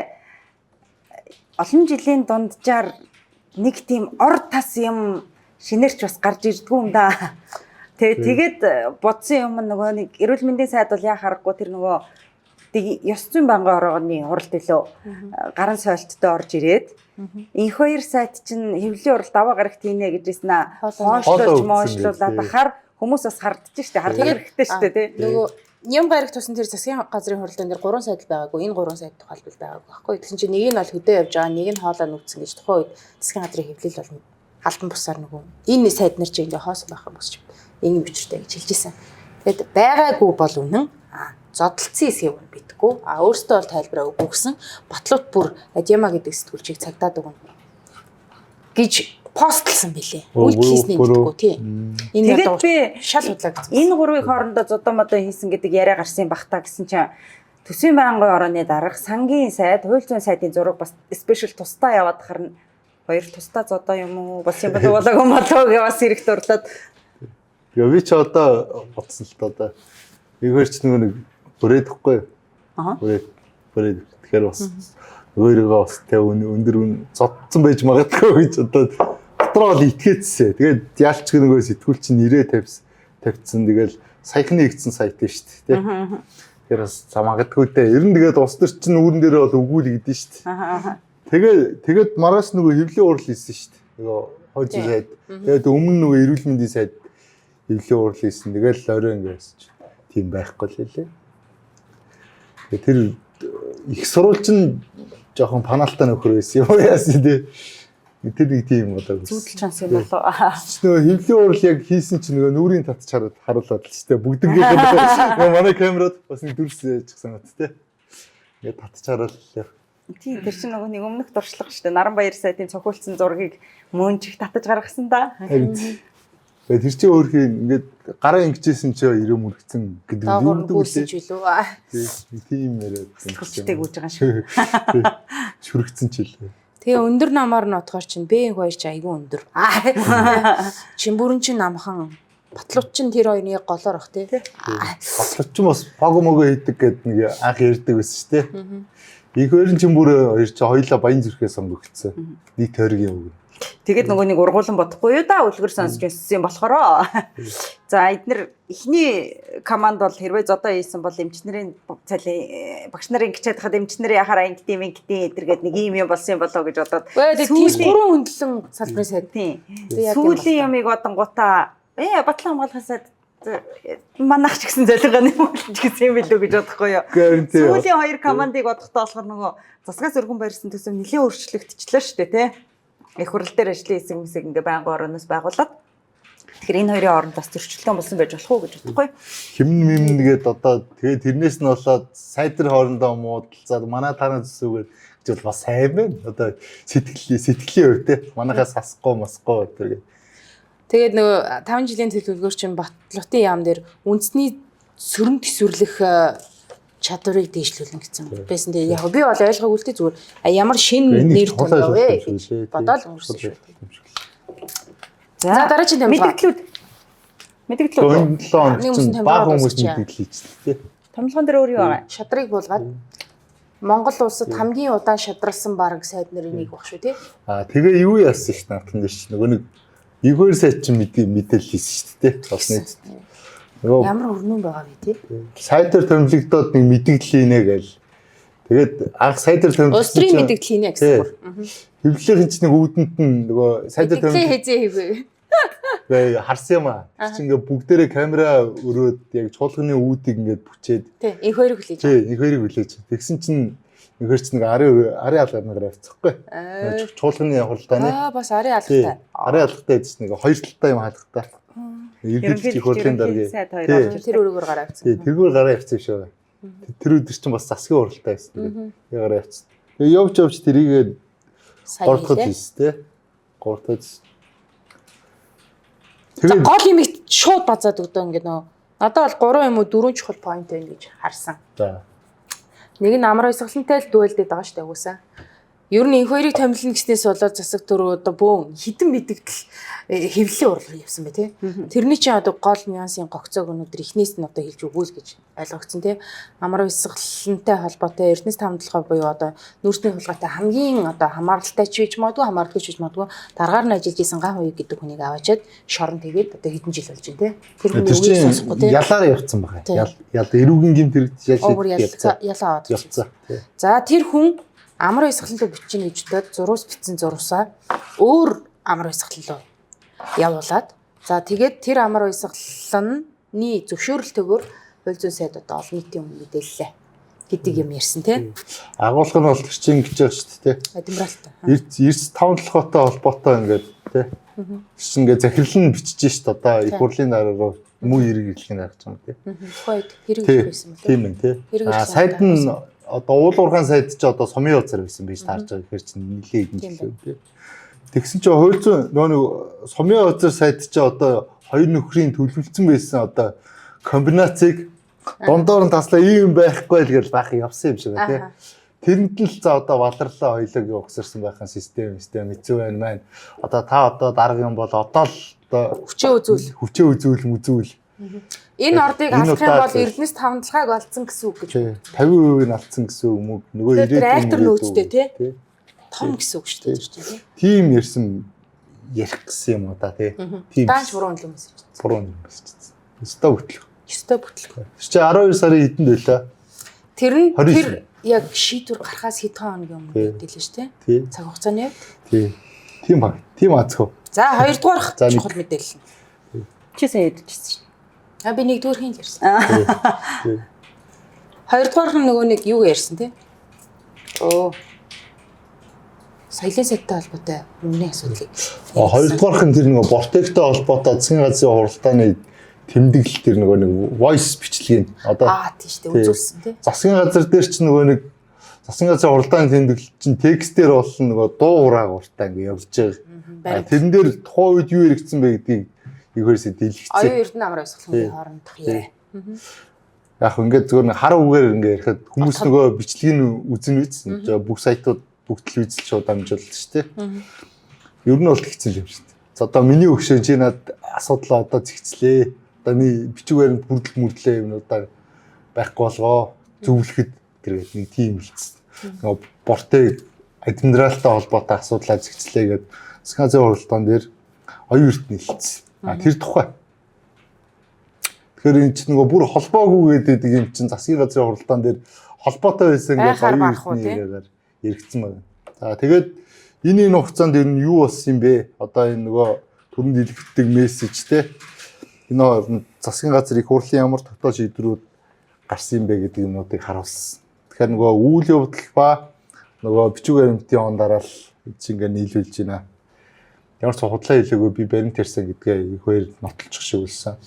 олон жилийн дунджаар нэг тийм ор тас юм шинэрч бас гарч ирдгүү юм да. Тэгээд бодсон юм нөгөө нэг эрүүл мэндийн сайд бол яа харахгүй тэр нөгөө ёс зүйн банкны орооны хуралд илүү гарын сойлттой орж ирээд энэ хоёр сайт чинь хэвлэлийн уралд аваа гарагт хийнэ гэжсэн аа хоошлуулж моошлуулаад бахаар хүмүүс бас хардж штэ хардах хэрэгтэй штэ тий нөгөө ням гарагт тусан тэр засгийн газрын хуралдаан дээр 3 сайд байгаагүй энэ 3 сайд тухайлбал байгаагүй байхгүй тэгсэн чинь нэг нь бол хөдөө явж байгаа нэг нь хоолоо нүүцсэн гэж тухайн үед засгийн газрын хэвлэл бол албан бусаар нөгөө энэ сайд нар чи ингээ хоосон байх юм босч ийм бичвэртэй гэж хэлжсэн. Тэгэд байгаагүй бол үнэн зодтолцсон хэсгийг нь битггүй. Өөртөө бол тайлбараа өгөө гэсэн батлууд бүр Адяма гэдэг сэтгүүлчийг цагдаад өгнө гэж постлсан билээ. Үйлдэлсний мэдгүй тий. Энэ яг би шал худлаа. Энэ гурвын хоорондоо зодомодоо хийсэн гэдэг яриа гарсан бахта гэсэн чинь төсвийн байнгын орооны дарга сангийн сайд, хууль зүйн сайдын зураг бас спешиал тусдаа яваад харна. Хоёр тусдаа зодоо юм уу? Бас юм болоогүй болоогүй бас хэрэгт урлаад. Би ч одоо бодсон л та одоо. Игэрч нэг бүрээдэхгүй. Бүрээд. Тэгэхээр бас өөрийгөө бас тэ өндөр зодсон байж магадгүй гэж одоо дотроо л итгээдсэн. Тэгээд яалч нөгөө сэтгүүл чинь нэрээ тавьчихсан. Тэгэл саяхны игдсэн сайт нь шүү дээ. Тэгэхээр бас магадгүй дээ. Ер нь тэгээд ус төр чинь үүрэн дээрээ бол өгүүлэгдэн шүү дээ. Тэгээд маргааш нөгөө хэвлэлийн урал хийсэн шүү дээ. Нөгөө хойд сайд. Тэгээд өмнө нөгөө эрүүл мэндийн сайд хэвлэлийн урал хийсэн. Тэгэл орой ингээс тийм байхгүй л хэлээ. Тэр их сурвалж нь жоохон панаалтаа нөхөр байсан юм яасан тий. Тэр нэг тийм одоо Зүудэл чанс юм болоо. нөгөө хөвлийн урал яг хийсэн чинь нөгөө нүрийн татч харуулаад л ч тийм бүгднийх нь манай камерад бас нэг дүрс яжчихсан мэт тийм. Ингээд татч харууллаа. Тийм тэр чинь нөгөө нэг өмнөх дуршлага шүү дээ. Наранбаяр сайтын цохиулсан зургийг мөнжих татаж гаргасан да. Тэр чинь өөрхий ингээд гараа ингэжсэн чи өрөө мөргцэн гэдэг Доогоор гүйсэн ч үлээ. Тийм яриад Хүчтэй гүйж байгаа шүү. шүргцэн ч илээ. Тэгээ өндөр намаар нь отгоор чинь B2 чи айгүй өндөр. Чимбүрэн чинь намхан. Батлууд чинь тэр хоёрыг голоор ах тий. Батлууд ч бас пого мого хийдэг гэд нэг анх ярьдаг байсан шүү дээ. Их хоёрын чимбүр хоёр чи хоёлаа баян зүрхээ сонгогдсон. Нэг тойргийн үг. Тэгээд нөгөө нэг ургуулan бодохгүй юу да үлгэр сонсч өссөн болохоор. За эднэр эхний команд бол хэрвээ зодоо хийсэн бол эмчнэрийн цалин багш нарын гिचээд хад эмчнэрийн яхаар ангидим эдэргээд нэг юм болсон юм болоо гэж бодоод. Тийс 3 хөндлөн салбарын сайд. Тийм. Сүүлийн ямыг бодонгуудаа батлан хамгаалахасаад манайх ч гэсэн залганы болж гисэн юм билүү гэж бодохгүй юу. Сүүлийн хоёр командыг бодохдоо болохоор нөгөө засгаас өргөн барьсан төсөв нэлээд өөрчлөгдчихлээ шүү дээ тий. Их хурал дээр ажлын хэсэг мэсэг ингээ байнгын орноос байгуулад тэгэхээр энэ хоёрын оронд бас зөрчилдөөн болсон байж болох уу гэж бодохгүй. Химн мэмнгээд одоо тэгээд тэрнээс нь болоод сайдар хоорондоо муудалцаад манай танаа зүсүүгээр гэж бол бас сайн байна. Одоо сэтгэлийн хувь те манайхаас асахгүй масахгүй гэдэг. Тэгээд нөгөө 5 жилийн төлөвлөгөөр чинь Батлуудын яам дээр үндэсний сөрөм төсвөрлөх чадварыг дээшлүүлнэ гэсэн байсан. Тэгээ яг би бол ойлгоогүй л дээ зүгээр. Ямар шин нэр томьёо вэ гэж бодоод өнгөрсөн шүү. За дараагийн тэмдэглэлүүд. Мэдээлэлүүд 7 хоног чинь бага хүмүүс мэдээлэл хийчихлээ. Томилгоон дээр өөр юу байгаа? Шадрыг буулгаад Монгол улсад хамгийн удаан шадралсан баг сайд нарын нэг баг шүү тий. Тэгээ юу яасан ш наатан дээр ш нөгөө нэг Игвэр сайт чинь мэдээлэл хийсэн шүү дээ. Бас нийт. Ямар өрнөн байгаа вэ тий? Сайдэр томилогдоод нэг мэдээлэл хийнэ гээл. Тэгээд анх сайдэр томилогдсон. Улс төрийн мэдээлэл хийнэ гэсэн үг. Хэвлэлийн чинь нэг үүдэнд нь нөгөө сайдэр томилогдсон хэзээ хийвэ. Гээ харсан юм аа. Чи ингээ бүгдээрээ камера өрөөд яг чуулганы үүдийг ингээд бүчээд. Тий, энэ хоёрыг хүлээж. Тий, энэ хоёрыг хүлээж. Тэгсэн чинь нөхөр чинь нэг арын алгарнагаар авчихгүй. Чуулганы хуралдааны. Бас арын алгатай. Арын алгатай гэж нэг хоёр талтай юм хаалгатай. Ерөнхийдөө хурлын дарга. Тэр өрөөгөр гараа авчихсан. Тий, тэргээр гараа авчихсан шүү. Тэр өдөр чинь бас засгийн хуралтай байсан. Тэгээ гараа авчихсан. Тэгээ явж тэрийгээ гортод хийс тээ. Гортод. Тэгээ гол юм их шууд базаад өгдөө ингээд нөө. Надад бол 3 юм уу 4 чухал point байна гэж харсан. За. Нэг нь амар ойсгалантай л дүүлдээд байгаа шүү дээ угсаа. Ер нь энэ хоёрыг томилно гэснээс болоод засаг төрөө одоо бөөн хідэн мэдэгдэл хэвлэлийн урлаг явсан бай тээ. Тэрний чинь одоо гол нюансын гогцоог өнөдөр ихнээс нь одоо хэлж өгвөл гэж ойлгогдсон тээ. Амар ойсгалантай холбоотой эрдэнэс хамтлагаа буюу одоо нүүрсний хулгайтай хамгийн одоо хамааралтай ч гэж магадгүй хамааралгүй ч гэж магадгүй дараагаар нь ажиллаж исэн ган хуйг гэдэг хүнийг аваачаад шорон тэгээд одоо хэдэн жил болж байна тээ. Тэр хүн үгийг сонсохгүй тээ. Ялаар явцсан байгаа. Ял эрүүгийн гэмт хэрэгт ялаа аваад. За тэр хүн амар ойсгалантай бичиж гэж бодоод зурус бичсэн зурусаа өөр амар ойсгалан руу явуулаад за тэгээд тэр амар ойсгаланы зөвшөөрлөлтөөр хууль зүйн сайд одоо олон нийтийн мэдээллээ гэдэг юм ярьсан тийм. Агуулга нь бол тэр чинь гэж байгаа шүү дээ. Адмиралтай. Эрс 5 толгойтой холбоотой ингээд тийм. Чи ингээд захирал нь бичиж шít одоо их хурлын дараа руу муу хэрэг хэлхийг харж байгаа юм тийм. Тухайд хэрэг хийсэн юм тийм ээ тийм. Сайд нь одоо уул уурхайн сайд ч одоо сумын уулзаар байсан байж таарж байгаа гэхээр чинь нэлээд идэн гэсэн тийм. Тэгсэн чинь хууль зүйн нөгөө сумын уулзаар сайд ч одоо хоёр нөхрийн төлөвлөсөн байсан одоо комбинацийг дондоор нь таслаа ийм байхгүй л гэж баах явсан юм шиг байна тийм. Тэрэнд л за одоо валрлаа хоёлог угсарсан байхын систем хэцүү байна маань. Одоо та одоо дарга юм бол одоо л одоо хүчээ үзүүл. Энэ ордыг алах юм бол эрдэнэс тавталгааг олцсон гэсэн үг гэж. 50% нь алдсан гэсэн үг мөг нөгөө реактор нөөцтэй тий. Том гэсэн үг шүү дээ. Тийм ярьсан ярих гэсэн юм уу да тий. Тийм. Дааш буруу юм мессеж. Буруу юм мессеж. Өстө бүтлэх. Өстө бүтлэх. Чи 12 сарын хэдэнд байлаа? Тэр нь тэр яг шийдвэр гарахаас хэд хоног юм мэдээлээ шүү дээ. Цаг хугацааны хувьд. Тий. Тийм баг. Тийм азгүй. За хоёрдугаар чухал мэдээлэл. Чи сайн ядчихсан шүү. Би нэгдүгээр хин ярьсан. Хоёрдугаар нь нөгөө нэг юу ярьсан тий? соёлын сайтай холбоотой өмнөний асуудлыг. Хоёрдугаарх нь тэр нөгөө Бортектэй холбоотой засгийн газрын хуралдааны тэмдэглэл тэр нөгөө нэг voice бичлэгийг одоо тийм шүү дээ үзүүлсэн тий. засгийн газар дээр ч нөгөө нэг засгийн газрын хуралдааны тэмдэглэл чинь текстээр болно нөгөө дуу хурааг уртаа ингэ явж байгаа. Тэрэн дээр тухайн үед юу яригдсан бэ гэдгийг ихээрсээ дэлгэцээ. Оюун эрдэнэ амар өсгөлгийн хоорондох яриа. Яг ингээд зөвөр нэг хар үгээр ингээ ярихад хүмүүс нөгөө бичлэгийг үзэн үзсэн. Бүх сайтууд бүгд телевизэл шууд дамжуулдаг шүү дээ. Ер нь бол тэгсэн юм шүү дээ. За одоо миний өгшөө чи над асуудлаа одоо зэгцлээ. Одоо миний бичиг баримт бүрдэл мөрдлөө юмнуудаа байхгүй болгоо. Зөвлөхөд тэргээд нэг тийм хэлсэн. Нөгөө Бортыг адмиралтай холбоотой асуудлаа зэгцлээ гэдэг засгийн газрын хуралдаан дээр оюун эрдэнэ хэлсэн. Тэр тухай. Тэгэхээр энэ чинь нөгөө бүр холбоогүй гэдэг юм чинь засгийн газрын хуралдаан дээр холбоотой байсан гэдэг оюун эрдэнэ яригдсан байна. За тэгээд энэ хугацаанд ер нь юу болсон юм бэ? Одоо энэ нөгөө түрүүнд илэрхийлдэг мессеж те. Энэ засгийн газрын их хурлын ямар тогтоол шийдвэрүүд гарсан юм бэ гэдэг юмнуудыг харуулсан. Тэгэхээр нөгөө үйл явдал ба нөгөө бичиг баримтын он дараал ингээ нийлүүлж байна. Ямар ч худлаа хэлээгүй би баримт ярьсан гэдгээ их хоёр нотолчих шиг үлсэн.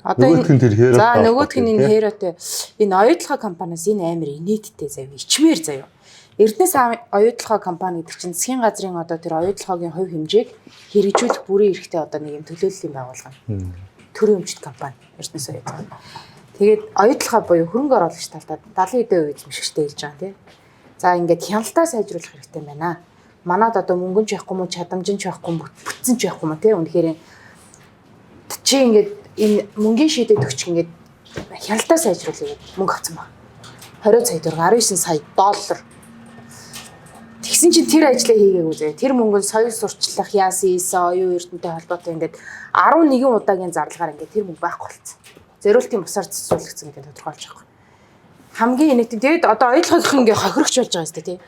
Одоо нөгөөх нь энэ Херотой энэ оюутлага компаниас энэ амар инээдтэй зав ичмээр заяа. Эрдэнэс оюутлага компани гэдэг чинь засгийн газрын одоо тэр оюутлагын хувь хэмжээг хэрэгжүүлэх бүрийн эрхтэй одоо нэг юм төлөөллийн байгууллага. Төрийн өмчт компани Эрдэнэс оюутлага. Тэгээд оюутлага буюу хөрөнгө оруулагч талдаа 70% эзэмшигчтэй хэлж байгаа тийм. За ингээд хяналтаа сайжруулах хэрэгтэй байна. Манад одоо мөнгөн ч явахгүй мó чадамжин ч явахгүй бүтцэн ч явахгүй мó тийм. Үнэхээр чи ингээд энэ мөнгөний шийдээд өгч ингээд хяналтаа сайжруулах гэдэг мөнгө авсан баг. 20 сая төгрөг 19 сая доллар. Тэгсэн чинь тэр ажлаа хийгээгүй заяа. Тэр мөнгөнд соёл сурчлах яасан оюун эрдэнэтэй холбоотой ингээд 11 удаагийн зарлагаар ингээд тэр мөнгө байхгүй болсон. Зориултын бусаар цэцүүлэгдсэн гэдэг тодорхойлж байгаа. Хамгийн инээдтэй тэгээд одоо оюутлагын ингээд хохирогч болж байгаа юм шүү дээ тий.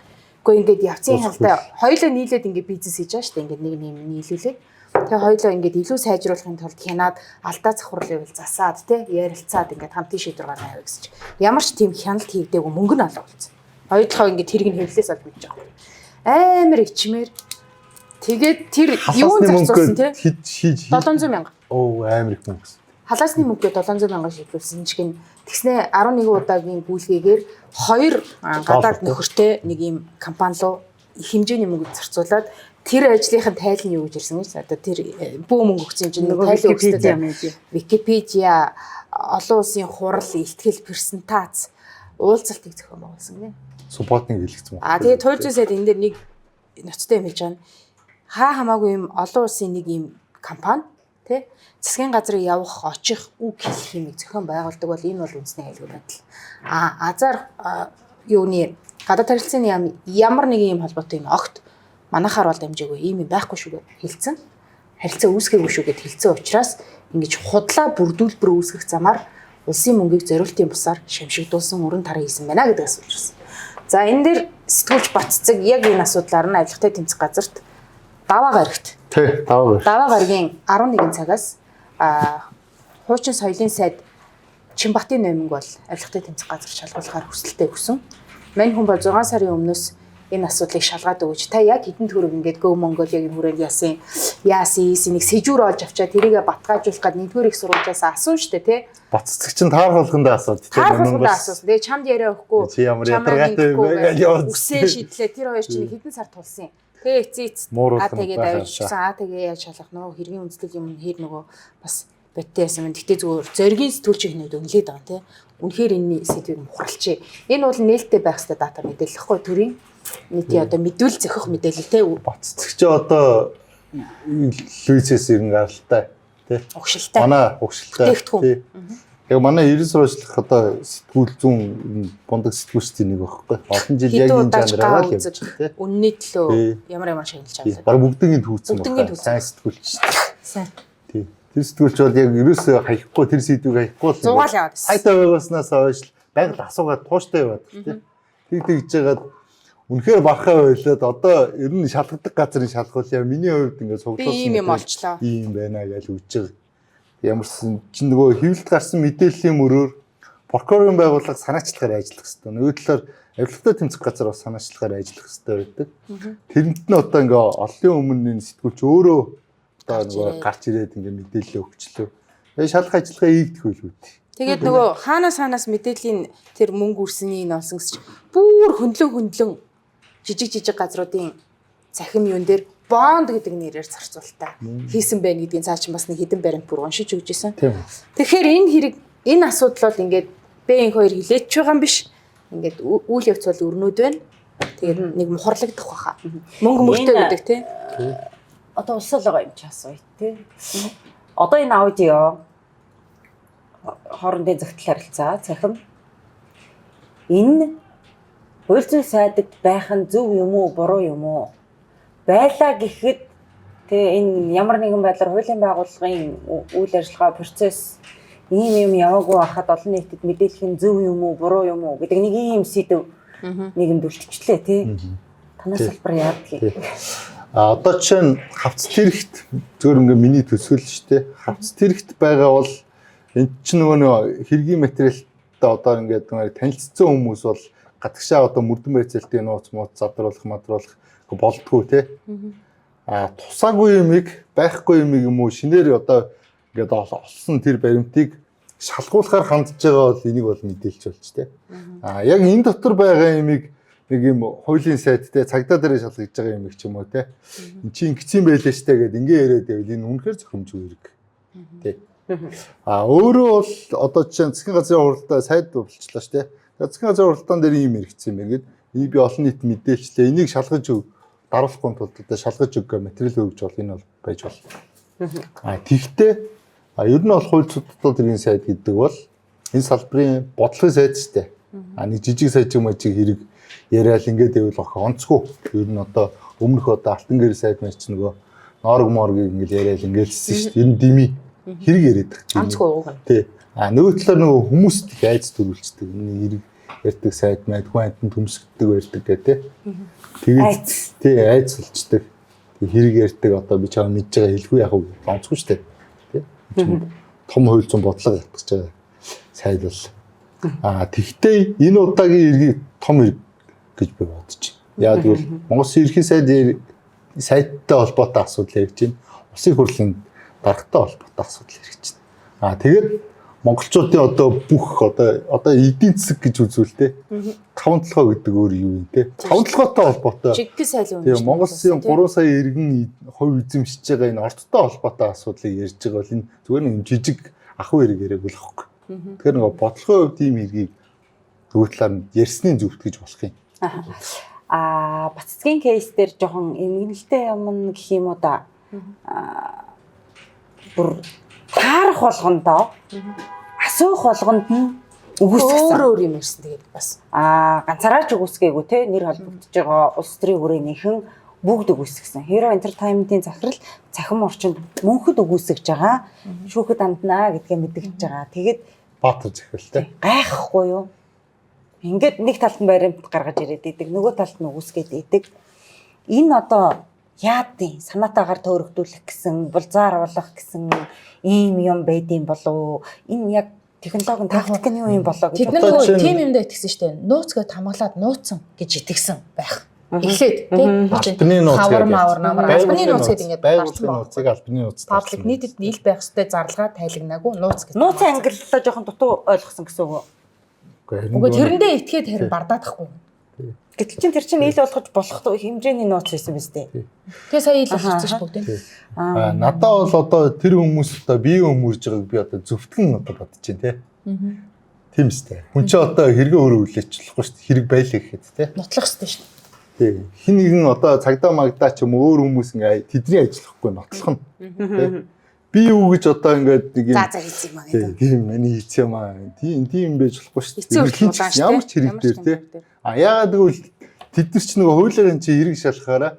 Гэхдээ ингээд явцын хяналтаа хоёулаа нийлээд ингээд бизнес хийж байгаа шүү дээ. Ингээд нэг юм нийлүүлээд тэгээ хоёулаа ингээд илүү сайжруулахын тулд хянаад алдаа завхарлыг засаад тий ярилцаад ингээд хамтын шийдвэр гаргана гэсэн чинь ямар ч тийм хяналт хийгдээгүй мөнгө нь алга болсон. Оюутлагаа ингээд тэрийг нь хэвлээс олж мэдэж байгаа. Амар ичмээр тэгээд тэр юу зарцуулсан тий 700 мянга. Оо амар их мөнгө. Халаасны мөнгөө 700 мянга шилжүүлсэн чинь тэгснэ 11 удаагийн гүйлгээгээр 2 гадаад нөхөртэй нэг юм компани руу их хэмжээний мөнгө зарцуулаад тэр ажлынхын тайл нь юу гэж ирсэн гэж одоо тэр бөө мөнгө өгсөн чинь тайл өгсөн Википедиа олон улсын хурал ихтгэл персентац уулзалтыг зохион байгуулсан гэнэ. Суппортыг хэлгэсэн. Тэгээд туйлж сайд энэ дээр нэг ноцтой юм хэлж байгаа. Хаа хамаагүй юм олон улсын нэг юм компани тий засгийн газрыг явах очих үг хэлэх юмыг зохион байгуулдаг бол энэ бол үндэсний аюулгүй байдал. Азар юуны гадаад харилцааны ямар нэг юм холбоотой юм огт манайхаар бол дамжаагүй ийм юм байхгүй шүү гэж хэлсэн. Харилцаа үүсгээгүй шүү гэж хэлсэн учраас ингэж худлаа бүрдүүлбэр үүсгэх замаар улсын мөнгийг зориултын бусаар шамшигдуулсан өрн таран хийсэн байна гэдэг асуулт. За энэ дээр сэтгүүлч Батцэг яг энэ асуудлаар нь авилгатай тэмцэх газарт даваа гарагт. Тий, даваа гарагийн 11 цагаас хуучин соёлын сайд Чинбатын номинг бол авилгатай тэмцэх газар шалгуулахаар хүсэлтэд өгсөн. Мань хүн бол 6 сарын өмнөөс энэ асуудлыг шалгаад өгөөч. Та яг хэдэн төгрөг ингээд Go Mongolia-гийн хүрээнд яасан нэг сэжүүр олж авчаа тэрийгэ батгаажуулах гээд нэгдүгээр их сурвалжаас асуун штэ тий. Батцэг чинь таархалгандаа асууд тий. Таархалгандаа асуусан. Тэгээ чамд яриа өгөхгүй. Чи ямар ядаргаатай вэ гэж яваад. Үсээ шийдлээ. Тэр хоёр чинь хэдэн сар тулсан. Тэгээ эцээц тэгээд авчихсан. Тэгээ яаж шалгах нөө хэргийн үндэслэл юм хэр нөгөө бас бодтой яасан. Гэтэ зүгээр зоригийн сэтгүүлчийн хинүүд өнгөлээд байгаа тий. Үнэхээр энэ сэдвийг мухралчээ. Энэ бол нээлттэй байх ёстой дата мэдээлэлхгүй төрийн нийтийн одоо мэдүүл зөхөх мэдээлэл тий. Батцэг чи одоо Луисээс ирэн гаралтай тий. Угшилтай. Манай угшилтай тий. Яг манай 90 сурвалжлах одоо сэтгүүл зүүн бундаг сэтгүүлчдийн нэг байхгүй. Олон жил яг энэ жанраар л явж тий. Үнний төлөө ямар шагналж авлаа. Бараг бүгднийг түүцсэн байна. Сайн сэтгүүлч. Сайн. Тий. Тэр сэтгүүлч бол яг ерөөсөө хаяхгүй тэр сэдвийг хаяхгүй л. Зугаал яваад. Сайтай байгааснаас хойш байгаль асуугаад тууштай яваад тий. Тэгж жагаад үнэхээр бахаа байлаад одоо ер нь шалгадаг газрын шалгуулъя. Миний хувьд ингээд суглуулсан. Ийм юм олчлоо. Ийм байна гэж үж байгаа. Ямарсан чинь нөгөө хэвлэлд гарсан мэдээллийн мөрөөр прокурорын байгууллага санаачлагаар ажиллах хэрэгтэй. Нөгөө талаар авилгатай тэмцэх газар бас санаачлагаар ажиллах хэрэгтэй байдаг. Тэрэнд нь одоо ингээ олонний өмнө сэтгүүлч өөрөө одоо нөгөө гарч ирээд ингээ мэдээлэл өгчлөө. Тэгээ шалгах ажиллагаа ийгдэх байлгүй. Тэгээд нөгөө хаанаас мэдээллийн тэр мөнгө үрснийг олсон гэж бүр хөндлөн жижиг газруудын цахим юун дээр бонд гэдэг нэрээр зарцуултаа хийсэн байна гэдгийг цаа чинь бас нэг хідэн баримт бүр уншиж өгч ирсэн. Тэгэхээр энэ асуудал бол ингээд Б2 хилээч байгаа юм биш. Ингээд үйл явц бол өрнөд байна. Тэгээд нэг мухарлагдах баха. Мөнгө мөртөө гэдэг тий. Одоо улсал байгаа юм чи асууя тий. Одоо энэ аудио хоорондын зохицол харилцаа цахим энэ хууль зүйн сайдд байх нь зөв юм уу буруу юм уу байлаа гэхэд тэгээ энэ ямар нэгэн байдлаар хуулийн байгууллагын үйл ажиллагаа процесс ийм юм яваагүй байхад олон нийтэд мэдээлэх нь зөв юм уу буруу юм уу гэдэг нэг ийм сэдв нэгэнд үлдчихлээ тий. Танаас салбар яадаг. Одоо жишээ нь хавц тэрэгт зөвөр ингээ миний төсөөл шүү дээ. Хавц тэрэгт байгаа бол энэ чинь нөгөө хэргийн материалтай одоо ингээд танилцсан хүмүүс бол гадагшаа одоо мөрдөн байцаалтын нууц мууц задруулах болдгоо те. Тусаагүй юмыг байхгүй юм уу шинээр одоо ингээд олсон тэр баримтыг шалгуулахаар хандж байгаа бол энийг бол мэдээлж болж те. Яг энэ дотор байгаа юмыг нэг юм хуулийн сайдтай цагдаа дээр шалгаж байгаа юм ч юм уу те. Эн чинь ингэсэн байлээ штэ гэд ингээ яриад байвал энэ үнэхээр зөвхөмжгүй хэрэг. Тэ. Өөрөө бол одоо жишээ нь засгийн газрын хуралдаа сайд болчихлоо штэ. Засгийн газрын хуралдаан дээр ийм хэрэгцсэн юм ингээд би олон нийт мэдээлжлээ энийг шалгаж өг даруулахгүй тулд одоо шалгаж өг материал өгч бол энэ бол байж болно. Тэгтээ ер нь бол хууль цогцлол тэргийн сайд гэдэг бол энэ салбарын бодлогын сайд штэ. Нэг жижиг сайжиг мажиг хэрэг яриад ингээд байвал онцгүй. Ер нь одоо өмнөх одоо алтан гэр сайд маш ч нөгөө норг моргийг ингээд яриад ингээдсэн шүү дээ. Ер нь дими хэрэг яриад байгаа. Онцгүй ууг. Тий. Нөгөө талаар нөгөө хүмүүст их айц төрүүлждэг. Миний хэрэг ярьдаг сайд маань хүн амтнд төмсгдөг байдаг гэдэг тий. Тэгээд тий айц болчдөг. Тэг хэрэг ярьдаг одоо би чамаа мэдж байгаа хэлгүй яах вэ? Онцгүй шүү дээ. Тий. Том хууль зүйн бодлого ятгах байгаа сайд бол. Тэгтээ энэ удаагийн иргэний том хэрэг гэж би бодож байна. Яг тэгвэл Монгол ерхий сайдтай холбоотой асуудал ярьж байна. Улсын хурлын даргатай холбоотой асуудал ярьж байна. Тэгээд монголчуудын одоо бүх одоо эдийн засаг гэж үзүүлтэй 5-7 гэдэг өөр юу юм те. 5-7-той холбоотой. Жигтэй сайлын үнэ. Тийм Монгол Улсын 3 сая иргэн хувь эзэмшиж байгаа энэ орцтой холбоотой асуудлыг ярьж байгаа бол энэ зүгээр нэг жижиг ахуй хэрэг яриаг л аахгүй. Тэгэхээр нөгөө бодлогын хувьд ийм хэргийг зөв талаар нь ярьсны зөвт гэж болох юм. Баццгийн кейс дээр жоохон эмгэнэлтэй юм гэх юм уу да. Бүр таарах болгондоо асуух болгонд нь өгөөсгсөн. Өөр юм ярьсан тэгээд бас. Ганцаараа ч өгөөсгээгүй те нэр холбогдож байгаа улс төрийн хүрээнийхэн бүгд өгөөсгсөн. Hero Entertainment-ийн захирал цахим орчинд мөнхөд өгөөсгөж байгаа. Шүүхэд амтнаа гэдгээ мэдгэж байгаа. Тэгээд Баатар захиралтай. Гайхахгүй юу? Ингээд нэг талд нь баримт гаргаж ирээд идэг, нөгөө талд нь өгөөсгээд идэг. Энэ одоо яадын санаатаагаар төөрөгдүүлэх гэсэн, булзаар оруулах гэсэн ийм юм байдсан болов уу? Энэ яг технологийн тактикны юм болоо гэж бид нөгөө тим юмдаа итгэсэн шүү дээ. Нууцгаа хамгаалаад нууцсан гэж итгэсэн байх. Эхлээд тийм албаны нууц хавар намар албаны нууц гэдэг ингээд байгууллагын нууцыг албаны нууц. Паблик нийтэд ил байх ёстой зарлага тайлагнаагүй нууц гэдэг. Нууцын ангиллалаа жоохон дутуу ойлгосон гэсэн үг. Үгүй тэрэндээ итгээд харин бардаадахгүй. Гэтэл чин тэр чинь ил болгож болох хэмжээний нууц байсан биз дээ. Тэгээ сая ил болчихсон шүү дээ. Надаа бол одоо тэр хүмүүс одоо бие өмөрж байгааг би одоо зөвтгөн одоо бодож байна те. Тийм үстэй. Хүн чи одоо хэрэгээ өөрөө үлээч болохгүй шүү дээ. Хэрэг байлаа гэхэд те. Нотлох хэрэгтэй шүү дээ. Тийм. Хин нэгэн одоо цагдаа магдаа ч юм өөр хүмүүс ингээ тэдний ажиллахгүй нотлох нь. Тэ. Би юу гэж одоо ингээд нэг юм за хийцэг маа гэдэг. Тийм миний хийцээ маа. Тийм байж болохгүй шүү дээ. Ямар ч хэрэг дээр те. Яагаад гэвэл тэд нар ч нөгөө хуулийн чи хэрэг шалгахаараа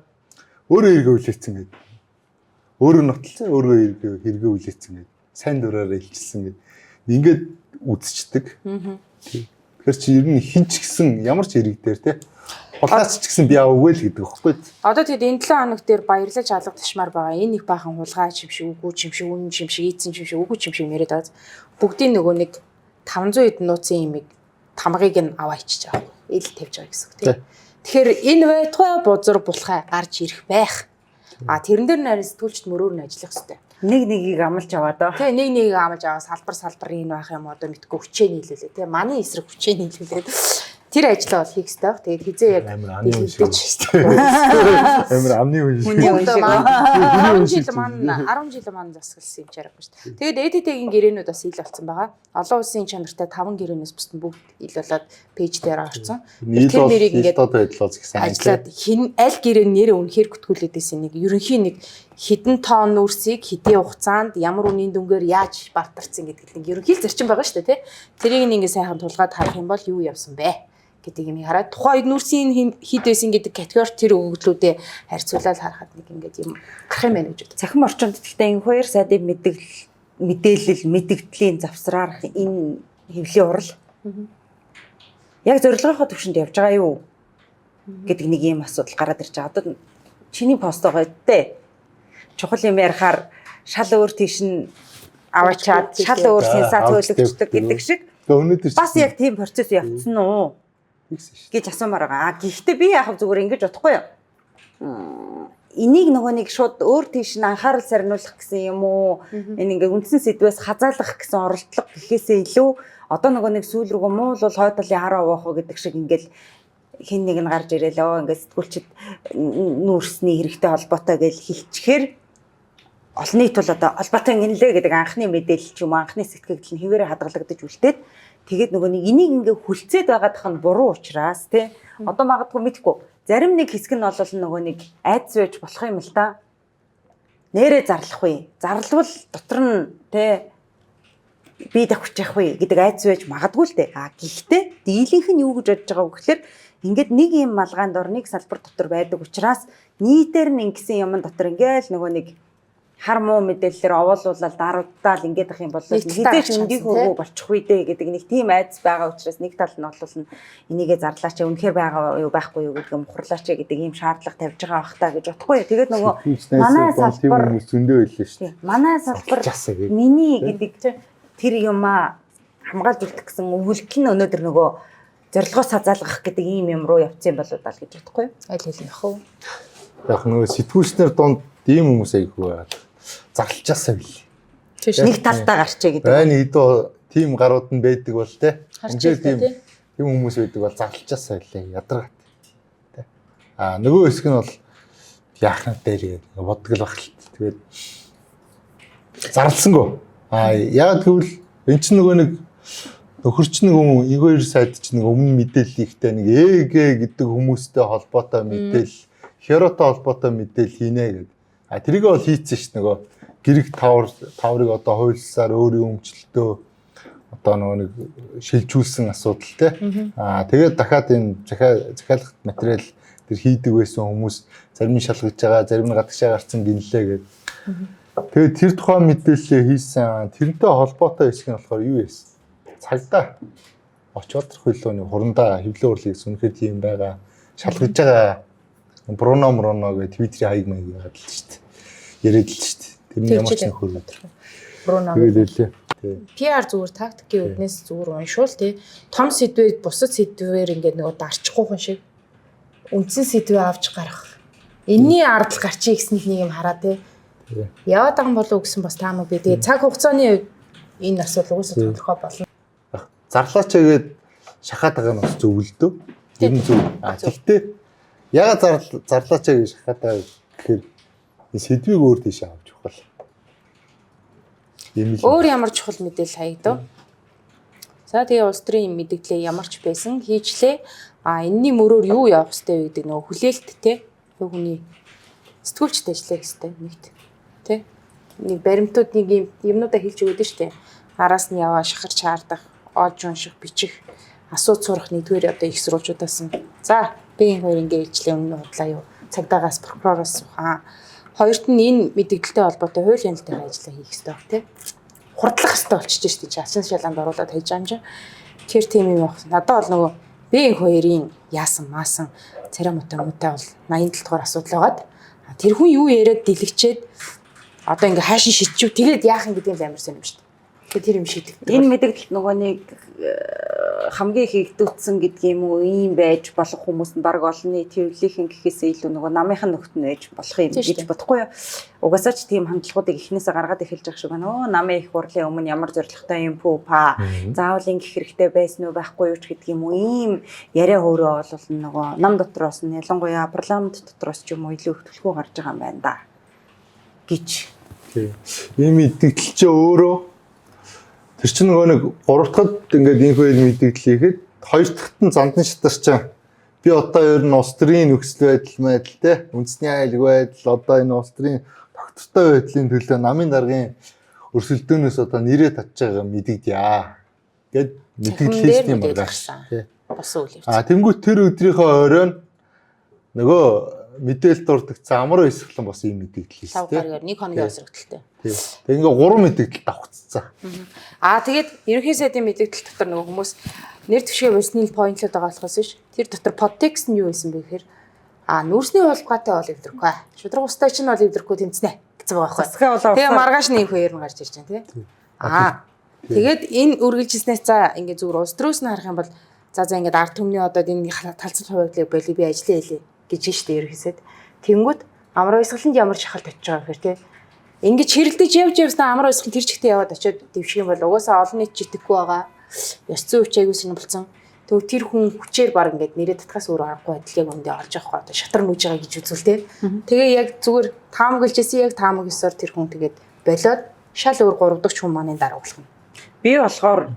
өөрөө хэрэгээ үлээсэн гэдэг. Өөрөө нотлсон өөрөө хэрэгээ үлээсэн гэдэг. Сайн дураараа илчилсэн гэдэг. Ингээд үзчихдэг. Тэгэхээр чи ер нь хин ч гэсэн ямар ч хэрэг дээр те. Хулгайч ч гэсэн би аваагүй л гэдэг байхгүй. Одоо тэгэд энэ 7 хоног дээр баярлаж алга ташмаар байгаа. Энэ их баахан хулгайч юм шиг, үгүй юм шиг, үнэн юм шиг, ийцэн юм шиг, үгүй юм шиг яриад байгаа. Бүгдийн нөгөө нэг 500 эд нууцын имийг тамгыг нь аваа ичиж байгаа. Ил тавьж байгаа гэсэн үг тийм. Тэгэхээр энэ байтугай бузар булхай гарч ирэх байх. Тэрэн дээр нарийн сэтгүүлчд мөрөөр нь ажиллах хэрэгтэй. Нэгийг амлж аваад аа. Тэ нэг амж аваа салбар энэ байх юм одоо мэдгүй хүчээ нийлүүлээ. Тэ манай эсрэг хүчээ нийлүүлээд тэр ажлаа бол хийх хэрэгтэй. Тэгээд хизээ яг амар амны үе шүү. 10 жил маань засагласан юм чарахгүй шүү. Тэгээд эдитэгийн гэрээнүүд бас ил болсон байгаа. Олон улсын чанартай 5 гэрээнээс бусд нь бүгд ил болоод пэйж дээр орсон. Тэр нэрийг ингээд одоо ажиллаж гисэн. Ажиллаад аль гэрээ нэрээ үнэхээр гүтгүүлээд байсан нэг ерөнхийн нэг хідэн тоон нүрсийг хэдийн хугацаанд ямар үнийн дүнгээр яаж бартарсан гэдэг нэг ерөнхий зарчим байгаа шүү дээ, тий. Тэрийг ингээд сайхан тулгаад харах юм бол юу явсан бэ гэдэг юм хараад тухайн нүрсийн хід байсан гэдэг категори тэр өгөгдлүүдэд харьцуулаад харахад нэг ингээд юм гарах юм байна гэж боддог. Цахим орчинд гэхдээ энэ хоёр сайдын мэдээлэл мэдэгдлийн завсраар энэ хэвлийн урал яг зорилгынхоо төвшөнд явж байгаа юу гэдэг нэг юм асуудал гараад ирж байгаа. Одоо чиний постоо гоё чухал юм ярихаар шал өөр тийш нь аваачаад шал өөр сенсац хөөлөгчдөг гэдэг шиг бас яг тийм процесс явцсан уу гэж асуумаар байгаа. Гэхдээ би яг зүгээр ингэж бодохгүй юу. Энийг нөгөө нэг шууд өөр тийш нь анхаарал сарниулах гэсэн юм уу? Энэ ингээ үндсэн сэдвээс хазаалах гэсэн оролдлого гэхээсээ илүү одоо нөгөө нэг сүүл рүү муул бол хойд талын хараа уух гэдэг шиг ингээл хин нэг нь гарч ирээлөө ингээ сэтгүүлчид нүүрсний хэрэгтэй холбоотой гэж хэлчихээр олон нийт бол одоо холбоотой гинлээ гэдэг анхны мэдээлэл ч юм анхны сэтгэгдэл нь хэвээрээ хадгалагдаж үлдээд тэгээд нөгөө нэг энийг ингээ хүлцээд байгаадах нь буруу учраас тий одоо магадгүй мэдхгүй зарим нэг хэсэг нь бол нөгөө нэг айдас байж болох юм л та нэрээ зарлах вэ зарлвал дотор нь тий би давхиж явах вэ гэдэг айдас байж магадгүй л дээ гэхдээ дийлэнх нь юу гэж бодож байгаа вэ гэхээр ингээд нэг юм малгаанд ор нэг салбар дотор байдаг учраас нийтээр нь ингэсэн юм дотор ингээл нөгөө нэг хар муу мэдээлэлээр овоолуулаад даруудаал ингээд ах юм бол хизээч өндийг хөвгөө болчих үү дээ гэдэг нэг тийм айдас байгаа учраас нэг тал нь бол энийгээ зарлаач үнэхээр байгаа юу байхгүй юу гэдэг мухарлаач гэдэг ийм шаардлага тавьж байгаа бах та гэж бодохгүй. Тэгээд нөгөө манай салбар зөндөө хэллээ шүү дээ. Манай салбар миний гэдэг тэр юмаа хамгаалж үлдэх гэсэн өвөлт нь өнөөдөр нөгөө зорилгоос хазаалгах гэдэг ийм юм руу явцсан болоо даа гэж бодохгүй. Аль хэл явах вэ? Яг нөгөө сэтгүүлчнэр донд ийм хүмүүс айгүй байгаад зарлчаасаа бил. Нэг талдаа гарчээ гэдэг. Байна хэдөө тийм гарууд нь байдаг бол те. Ингээд тийм хүмүүс байдаг бол зарлчаасаа билээ. Ядаргаат. Тэ. Нөгөө хэсэг нь бол яах надтай л боддог л баг л. Тэгээд зарлсангүй. Яг тэгвэл эн чинь нөгөө нэг нөхөрч нэг хүн эгээр сайд чинь нэг өмнө мэдээлэл ихтэй нэг гэдэг хүмүүстэй холбоотой мэдээлэл, херотой холбоотой мэдээлэл хийнэ гэдэг. Тэрийг бол хийцэн ш нөгөө гэрэг таврыг одоо хуульсаар өөрийн өмчлөлтөө одоо нөгөө нэг шилжүүлсэн асуудал те. Тэгээд дахиад энэ захиалгах материал тэр хийдэг байсан хүмүүс зарим нь шалгаж байгаа, зарим нь гадагшаа гарцсан гинлээ гэдэг. Тэгээд тэр тухайн мэдээлэлээ хийсэн тэрнтэй холбоотой хэсэг нь болохоор юу вэ? Цагдаа очоод хөлөөний хурандаа хэвлэн урлагийг сүнхээр тийм байгаа шалгаж байгаа Бруно гэх Твиттерийн хаяг маяг яагаад л шүү дээ. Яриад л шүү дээ. Тэрний ямар ч нэг хөрөд. Бруно. PR зүгээр тактикийн үднээс зүгээр уншуул тий. Том сэдвээ бусад сэдвээр ингээд нөгөө дарчихгүй хүн шиг үндсэн сэдвээ авч гарах. Энийний ардл гарчий гэснийг нэг юм хараа тий. Яваад байгаа болов уу гэсэн бас таамаг би. Тэгээ цаг хугацааны энэ асуудал уусаа тодорхой болно. Зарлаач гэдэг шахаад байгаа нь бас зөв л дөө. Тэр нь зөв. Тэгтээ яга зарлаач гэж шахаад байгаа гэхээр энэ сэдвийг өөр тийш авч явах. Өөр ямар чухал мэдээлэл хаягдав. За тэгээ улс төрийн мэдээлэл ямар ч байсан хийчлээ. Энэний мөрөөр юу явах ёстой вэ гэдэг нөгөө хүлээлт те. Хүний сэтгүүлчтэй ажиллах ёстой нэгт. Тэ. Нэг баримтууд нэг юмнуудаа хэлж өгöd нь штэ. Араас нь яваа шахарч хаардах, олж унших, бичих, асууж сурах нэгдүгээр одоо их сурвалжуудаас нь. За, би энэ хоёр ингээ хэлжлээ өмнө худлаа юу. Цагдаагаас прокуророос суухан. Хоёрт нь энэ мэдээлэлтэй холбоотой хууль хяналтын ажиллаа хийх ёстой тий. Хурдлах ёстой болчихж штэ. Ачаан шалгаанд оруулаад хийж байгаа юм чинь. Тэр тийм юм байна. Надад бол нөгөө би энэ хоёрын яасан маасан царай муутай бол 87 дугаар асуудал байгаад тэр хүн юу яриад дэлгэчээд одоо ингээ хаашин шидчихв тэгээд яах юм гэдэг нь амар сонирм шүү дээ. Тэр юм шийдэгдэх. Энэ мэдээлэл нөгөө нэг хамгийн хийгдүүлсэн гэдгийм үү ийм байж болох хүмүүс нь баг олон нийтийн хөвлөхийн гэхээсээ илүү нөгөө намынхан нөхд нь ээж болох юм гэж бодохгүй юу. Угаасаа ч тийм хандлагуудыг эхнээсээ гаргаад эхэлж явах шиг байна. Намын их хурлын өмнө ямар зорилготой юм пүү па. Заавал ингэх хэрэгтэй байсан уу байхгүй юу ч гэдгийм үү ийм яриа хөөрөө бол нөгөө нам дотроос нь ялангуяа парламент дотроос ч юм уу илүү хөтөлбөр гарч байгаа юм байна да гэж. Ийм мэдээлэл чи өөрөө тэр чинь нөгөө нэг 3 дахьад ингээд энэ хөл мэдээлэл хийхэд 2 дахьт нь зандан шатар чинь би одоо ер нь улс төрийн нөхцөл байдал те үндэсний аюулгүй байдал одоо энэ улс төрийн тогтвортой байдлын төлөө намын даргын өрсөлдөөнөөс одоо нэрээ татж байгаа мэдэгдээ гэд мэдээлэл хийсэн юм байна тий. Бос үйл явц. Тэнгүүт тэр өдрийнхөө оройн нөгөө мэдээлэл дурдгцсан амар эсрэглэн бас ийм мэдээлэл хийсэн тий. 5 гараар 1 хоногийн эсрэгдэлтэй. Тий. Тэг ингээ 3 мэдээлэл давхцсан. Тэгээд ерөнхий сайдын мэдээлэл дотор нөгөө хүмүүс нэр түвшгээ болсны поинтлууд байгаа болохоос биш. Тэр дотор подтекст нь юу байсан бэ гэхээр нүүрсний хулгайтай бол эвдэрхгүй. Шудраг устай чинь бол эвдэрхгүй тэмцэнэ гэсэн байгаа байхгүй. Тэгээ маргааш нэг хоёр нь гарч ирж байна тий. Тэгээд энэ үргэлжилснээс за ингээ зүгээр улс төрөөс нь харах юм бол за ингээд ард түмний одоо энэ талцсан хуваагдлыг болиг би ажиллая хэлээ гэж штэ ерөөсөд. Тэнгүүд амар уйсгаланд ямар шахалт очиж байгаа гэхээр тий. Ингээд чирэлдэж явж явснаа амар уйсгал тэр чигтээ яваад очиод дэвших юм бол угаасаа олон нийт читгэхгүй байгаа. Ёс зүйн хүч аягүй сэрнэ болсон. Тэгвэл тэр хүн хүчээр баг ингээд нэрээ татхаас өөр аргагүй байдал яг өндөө олж авахгүй одоо шатар нүүж байгаа гэж үзвэл тий. Тэгээ яг зүгээр таамаглажсэн яг таамаг ёсоор тэр хүн тэгээд болоод шал өөр 3 дахь хүн маань дараа болох юм. Би болохоор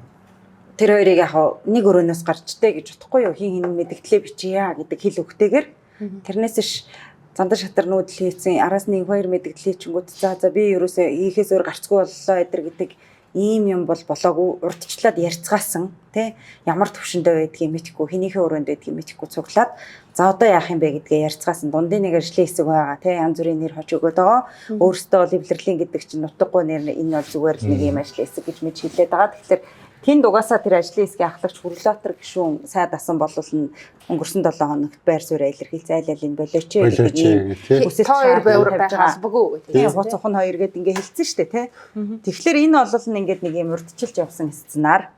тэр хоёрыг яг нэг өрөөнөөс гарчтэй гэж бодохгүй юу хин мэдгдлээ бичье гэдэг хэл өгтэйгээр тэрнээс ш зандар шатар нүүдэл хийсэн араас нэг хоёр мэдгдлээ чингүүд за би ерөөсөө ийхээс өөр гарцгүй боллоо эдэр гэдэг ийм юм бол болоогүй урдчлаад ярьцгаасан тий ямар төвшөндөө байдгийг мэдэхгүй хинийхээ өрөөнд байдгийг мэдэхгүй цуглаад за одоо яах юм бэ гэдгээ ярьцгаасан дундын нэг ажлын хэсэг байгаа тий янз бүрийн нэр хож өгöd байгаа өөрөөсөө бол эвлэрлийн гэдэг чинь нутаггүй нэр энэ бол зүгээр л нэг юм ажлын хэсэг гэж мэд хэлээд байгаа тэгэхээр тэнд угаасаа тэр ажлын хэсгийн ахлагч хүрлатор гишүүн сайд асан болвол нь өнгөрсөн 7 хоногт байр суурь илэрхийлж айлалын болооч гэдэг хүсэл хоёр байвар байхаас бүгөө тийм хуц ухын хоёр гээд ингээ хэлсэн штэ тий. Тэгэхээр энэ бол ингээд нэг юм урдчилж явсан сценаар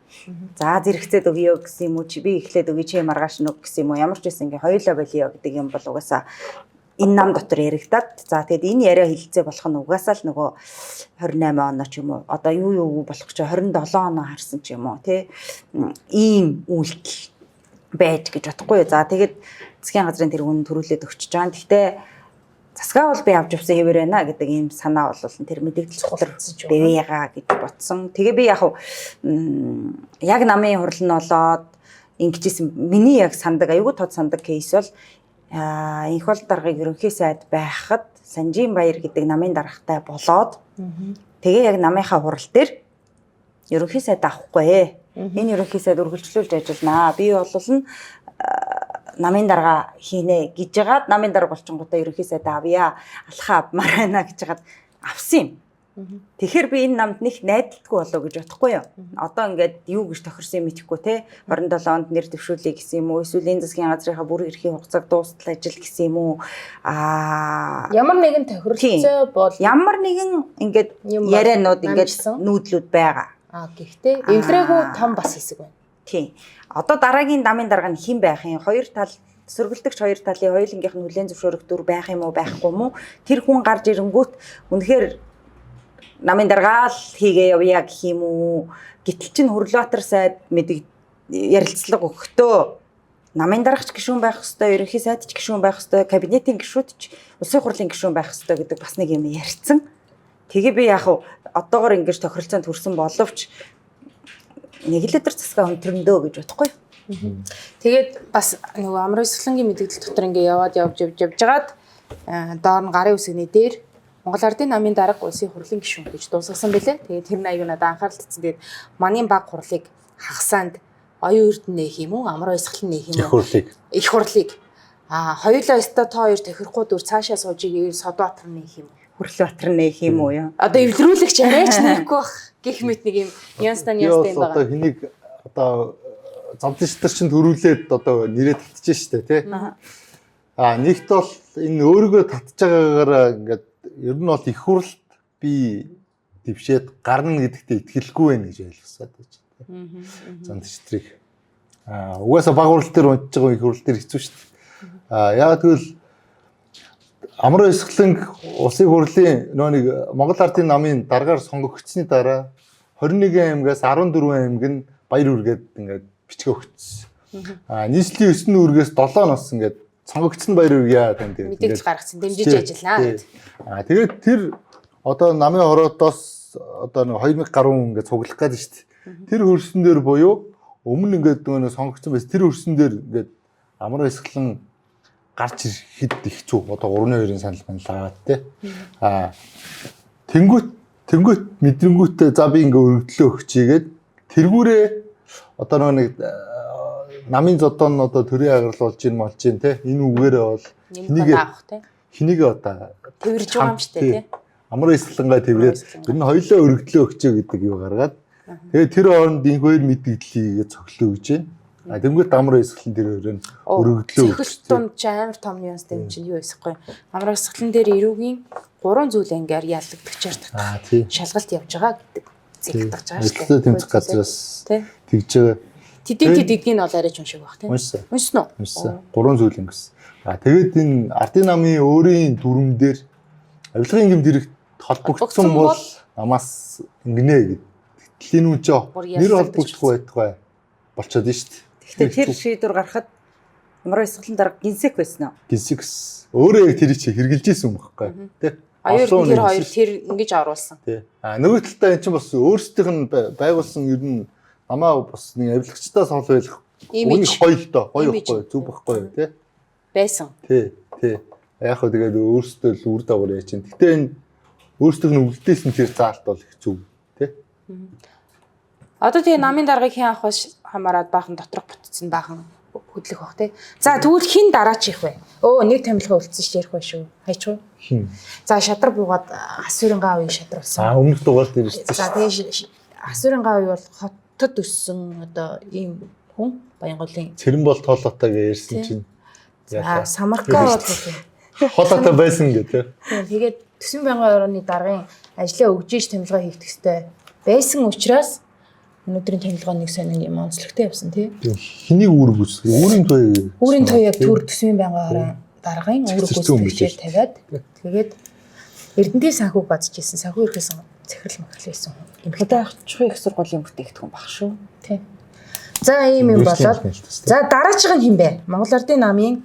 за зэрэгцээд өгье гэсэн юм уу чи би эхлээд өгье чи маргааш нүг гэсэн юм уу ямар ч байсан ингээ хоёулаа болио гэдэг юм бол угаасаа энэ нам дотор яригадаад за тэгэд энэ яриа хэлэлцээ болох нь угаасаа л нөгөө 28 оноо ч юм уу одоо юу болох ч 27 оноо харсан ч юм уу тий ийм үйлдэл байж гэж бодохгүй. За тэгээд засгийн газрын тэр хүн төрүүлээд өгч байгаа. Гэхдээ засгаа бол би авч явсан хэвээр байна гэдэг ийм санаа бол тэр мэдээлэл цогцолж байгаа гэж бодсон. Тэгээ би яг намын хурал нь болоод ингэжсэн миний яг сандаг аюулгүй тод сандаг кейс бол инх бол даргыг ерөнхий сайд байхад Санжийн баяр гэдэг намын даргатай болоод тэгээ яг намынхаа хурал дээр ерөнхий сайд авахгүй. Энэ ерөнхий сайд үргэлжлүүлж ажилланаа. Би бол намын дарга хийнэ гэж жагаад намын дарга болчингуудаа ерөнхий сайд авъя. Алхаа авмаар байна гэж жагаад авсан юм. Тэгэхээр би энэ намд нэг найдалгүй болоо гэж бодохгүй юу. Одоо ингээд юу гэж тохирсон юм мэдэхгүй те 27 онд нэр дэвшүүлээ гэсэн юм уу эсвэл энэ засгийн газрынхаа бүр эрхийн хугацааг дуустал ажил гэсэн юм уу ямар нэгэн тохиролцоо бол ямар нэгэн ингээд ярианууд ингээд нүүдлүүд байгаа. Гэхдээ эвлэрээгүй том бас хэсэг байна. Тийм. Одоо дараагийн намын дарга нь хэн байх юм? Хоёр тал сөргөлдөгч хоёр талын хоёулынгийнх нь хүлээн зөвшөөрөгдөөр байх юм уу байхгүй юм уу? Тэр хүн гарч ирэнгүүт үнэхээр намын даргаа л хийгээ явъя гэх юм уу? Гэтэл чинь Хөрлөбатар сайд мэдэг ярилцлага өгөхдөө намын даргач гишүүн байх ёстой, ерөнхий сайд ч гишүүн байх ёстой, кабинетийн гишүүд ч улсын хурлын гишүүн байх ёстой гэдэг бас нэг юм ярьсан. Тэгээ би яг одоогоор ингэж тохиролцоонд хүрсэн боловч нэг л өдөр засгаа өнтөрөндөө гэж бодохгүй. Тэгээд бас нөгөө амар өсвөлнгийн мэдээлэл дотор ингээ яваад явж жагаад доор нь гарын үсгний дээр Монгол Ардын намын дарга улсын хурлын гишүүн гэж дуусгасан бэлээ. Тэгээд тэр нь аягүй надад анхаарал татсан. Тэгээд манийн баг хурлыг хагасаанд оюун эрдэнэ нэх юм уу, амар баясгалан нэх юм уу? Их хурлыг. Хоёулаа өстө та хоёр тохирохгүй дүр цаашаа сууж игээ Содбаатар нэх юм уу? Хөрлөбатар нэх юм уу яа? Одоо эвлэрүүлэгч арайч нэхгүй бах гэх мэт нэг юм нюанстай юм байна. Одоо хэнийг одоо замтын шатар чинь төрүүлээд одоо нэрээ татчих штэ тий. Нэгт бол энэ өөрийгөө татж байгаагаараа ингээд ер нь бол их хурлд би дэвшээд гарна гэдэгтээ итгэлгүй байх гэж ойлгосоод байж тээ. Зан дэвштрийг. Угаасаа баг урал дээр унтж байгаа их урал дээр хэцүү шүү дээ. Яг тэгвэл амар эсгэлэнг улсын хурлын нөө нэг Монгол Ардын намын дараагаар сонгогдсны дараа 21 аймгаас 14 аймаг нь баяр үргээд ингээд бичгээ өгсөн. Нийслэлийн 9 үүргээс 7 нас ингээд сонгогдсон баяр үргээ танд мэдээлэл гаргасан дэмжиж ажиллана. Тэгээд тэр одоо намын хороодоос одоо нэг 2000 гаруй ингээд цуглах гэдэг шүү дээ. Тэр хөрсөн дээр буюу өмнө ингээд нөгөө сонгогдсон байсан тэр хөрсөн дээр ингээд амар эсгэлэн гарч ирэхэд их зүг одоо 3-2-ын санал манлаа тий. Тэнгүүт мэдрэнгүүтээ за би ингээ өргөдлөө өгчийгээд тэргүүрээ одоо нэг намын зодон одоо төрийн агарал болж ийн молж ийн тий. Энэ үгээрээ бол хэнийг одоо тэрж байгаа юм шүү дээ тий. Амар эсгэлэнгаа тэрврээд ер нь хоёлоо өргөдлөө өгчөө гэдэг юу гаргаад тэгээд тэр хооронд энэ хоёр мэдээллийг цоглоо гэж байна. Тэнгүүд амар эсгэлэн тэр өөрөө өргөдлөө өгч. Цэглэлтунд ч амар том нюанс дэм чинь юу эсвэл амар эсгэлэн дээр эрүүгийн 3 зүйл ангиар яллагдчихаар татах шалгалт явж байгаа гэдэг зэгтэж байгаа шүү дээ. Тэмцэх газраас тэгж байгаа. Тэдний бол арай ч уншиг баг тийм. Уншсан уу? 3 зүйл ингэсэн. Тэгээд энэ Ардын намын өөрийн дүрм дээр авилгын гэмт хэрэг холбогдсон бол намаас ингэнэ гэдэг. Гэтэл энэ үн чинь нэр холбогдох байтугай болчиход нь шүү дээ. Тэгэхээр тэр шийдвэр гарахад ямар эсгэлэн дарга гинсек байсан уу? Гинсек өөрөө яг тэр чи хэрглэж исэн юм баггүй тий. Аюул тэр хоёр тэр ингэж оруулсан. Тий. Нөгөө талдаа эн чинь бас өөрсдийнх нь байгуулсан ер нь намаа бас нэг авилгачтай сол байх. Үнийг гоё л доо. Гоё байхгүй зүг байхгүй тий. Байсан. Тий. Яг хөө тэгээд өөрсдөө л үр дагавар яа чинь. Гэтэ энэ өөрсдийнх нь үлдээсэн тэр заалт бол их зүг тий. Одоо тэгээ намын даргаыг хэн авах бас хамаарад баахан доторх бүтцэн баахан хөдлөх бах тий. За тэгвэл хин дараач их вэ? Нэг томилгоо үлдсэн ш ярих бай шүү. Хайч уу? Хин. За шадар буугаад асуурын гаавын шадар болсон. Өмнөх дугаард ирсэн. За тэгээ асуурын гаавын бол хотод өссөн одоо ийм хүн Баянголын Цэрэн бол тоолоотой гэж ярьсан чинь. За Самаркаа бол холоотой байсан гэдэг. Тэгээд Төсвийн байнгын орны даргын ажлаа өгжиж томилгоо хийх хэрэгтэй байсан учраас өнөөдрийн томилгоо нэг сонин юм онцлогтой явсан тий. Хэнийг үүрэг үүсгэх? Үүрийн туй яг төр Төсвийн байнгын орон даргын үүрэг үүсгэжээр тавиад тэгээд Эрдэнэтийн санхүүг базж ирсэн санхүү ирэхээс захирал махал байсан эмхтэй ачхуй их сургуулийн бүтээгдэхүүн баг шүү. Тий. За ийм юм болоод за дараачих нь хэн бэ? Монгол Ардын намын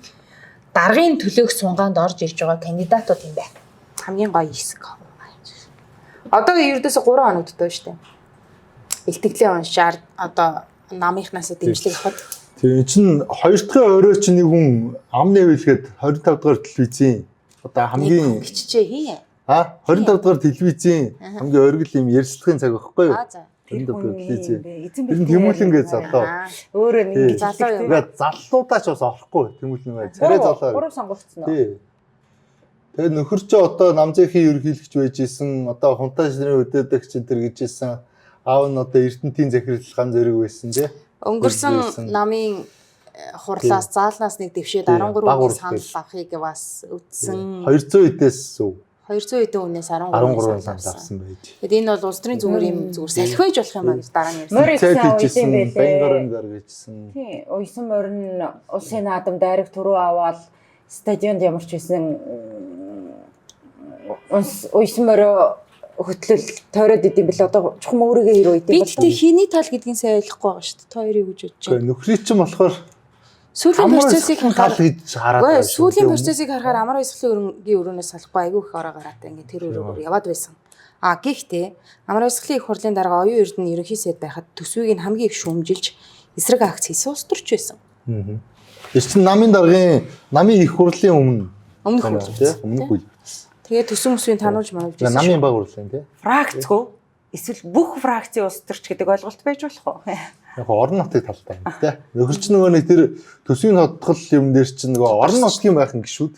даргын төлөөх сунгаанд орж ирж байгаа кандидатууд юм бэ? Хамгийн гоё хэсэг. Одоо ердөөсө 3 хоног дутуу шүү дээ. Илтгэлээ уншаар одоо намынхнаасаа дэмжлэг авахд. Тэгээ чинь 2 дахь орой чинь нэг хүн амны хэлгээд 25 дугаар телевизийн одоо хамгийн гिचжээ хий. 25 дугаар телевизийн хамгийн оргил юм ярилцлагын цаг байхгүй юу? За. 25 дугаар телевизийн. Энэ Тэмүүлэн гэж залуу. Өөрөө нэг залуу юм. Тэгээд заллуудаа ч бас орохгүй Тэмүүлэн бай. Царай залуу. 3 сонгогдсон уу? Тий. Тэгээд нөхөр чи одоо намзынхын ерөнхийлөгч байж исэн, одоо хунтаа ширээ өдөөдөгч энэ гэж исэн. Аав нь одоо Эрдэнэтийн захирал ган зэрэг байсан тий. Өнгөрсөн намын хурлаас заалнаас нэг дэвшээд 13-ны санал авахыг бас үтсэн. 200 эдээс үү? 200 эдэн үнээс 13 санал авсан байж. Тэгэд энэ бол улс төрийн зүгээр юм зүгээр салхи байж болох юм аа гэж дараа нь ярьсан. Морь ихсэн юм байлээ. Бангарын гаргажсэн. Тий, уйсан морин улсын наадам дайраг түрүү аваад стадионд ямарч байсан уйсан морио хөтлөл тойроод идэм бэл одоо чухам өөрийгөө хэрэг идэм бол. Би тэгтээ хийний тал гэдгийг сайн ойлгохгүй байгаа шүү дээ. Та хоёрыг гэж бодож байна. Нөхрий чинь болохоор сүүлийн процессыг харахаар гэж хараад байна. Сүүлийн процессыг харахаар амар эсгэлэн өргөгийн өрөөнөөс салахгүй айгүй их ороо гараатай ингээд тэр өрөөгөр яваад байсан. Гэхдээ амар эсгэлэн их хурлын дарга оюун эрдэнэ ерөнхий сайд байхад төсвийг нь хамгийн их шүүмжилж эсрэг акц хийсэн улс төрч байсан. Тэр чинь намын даргын намын их хурлын өмнөх үйл. Тэгээд төсвийн өсвийн тануулж мануулж байсан. Намын баг хурлын тий. Фракцгүй эсвэл бүх фракцийн улс төрч гэдэг ойлголт байж болох уу? Яг орон нутгийн талтай юм тий. Нөхөр чинь нөгөө нэг тэр төсвийн тодтгол юм дээр чинь нөгөө орон нутгийн байхын гишүүд.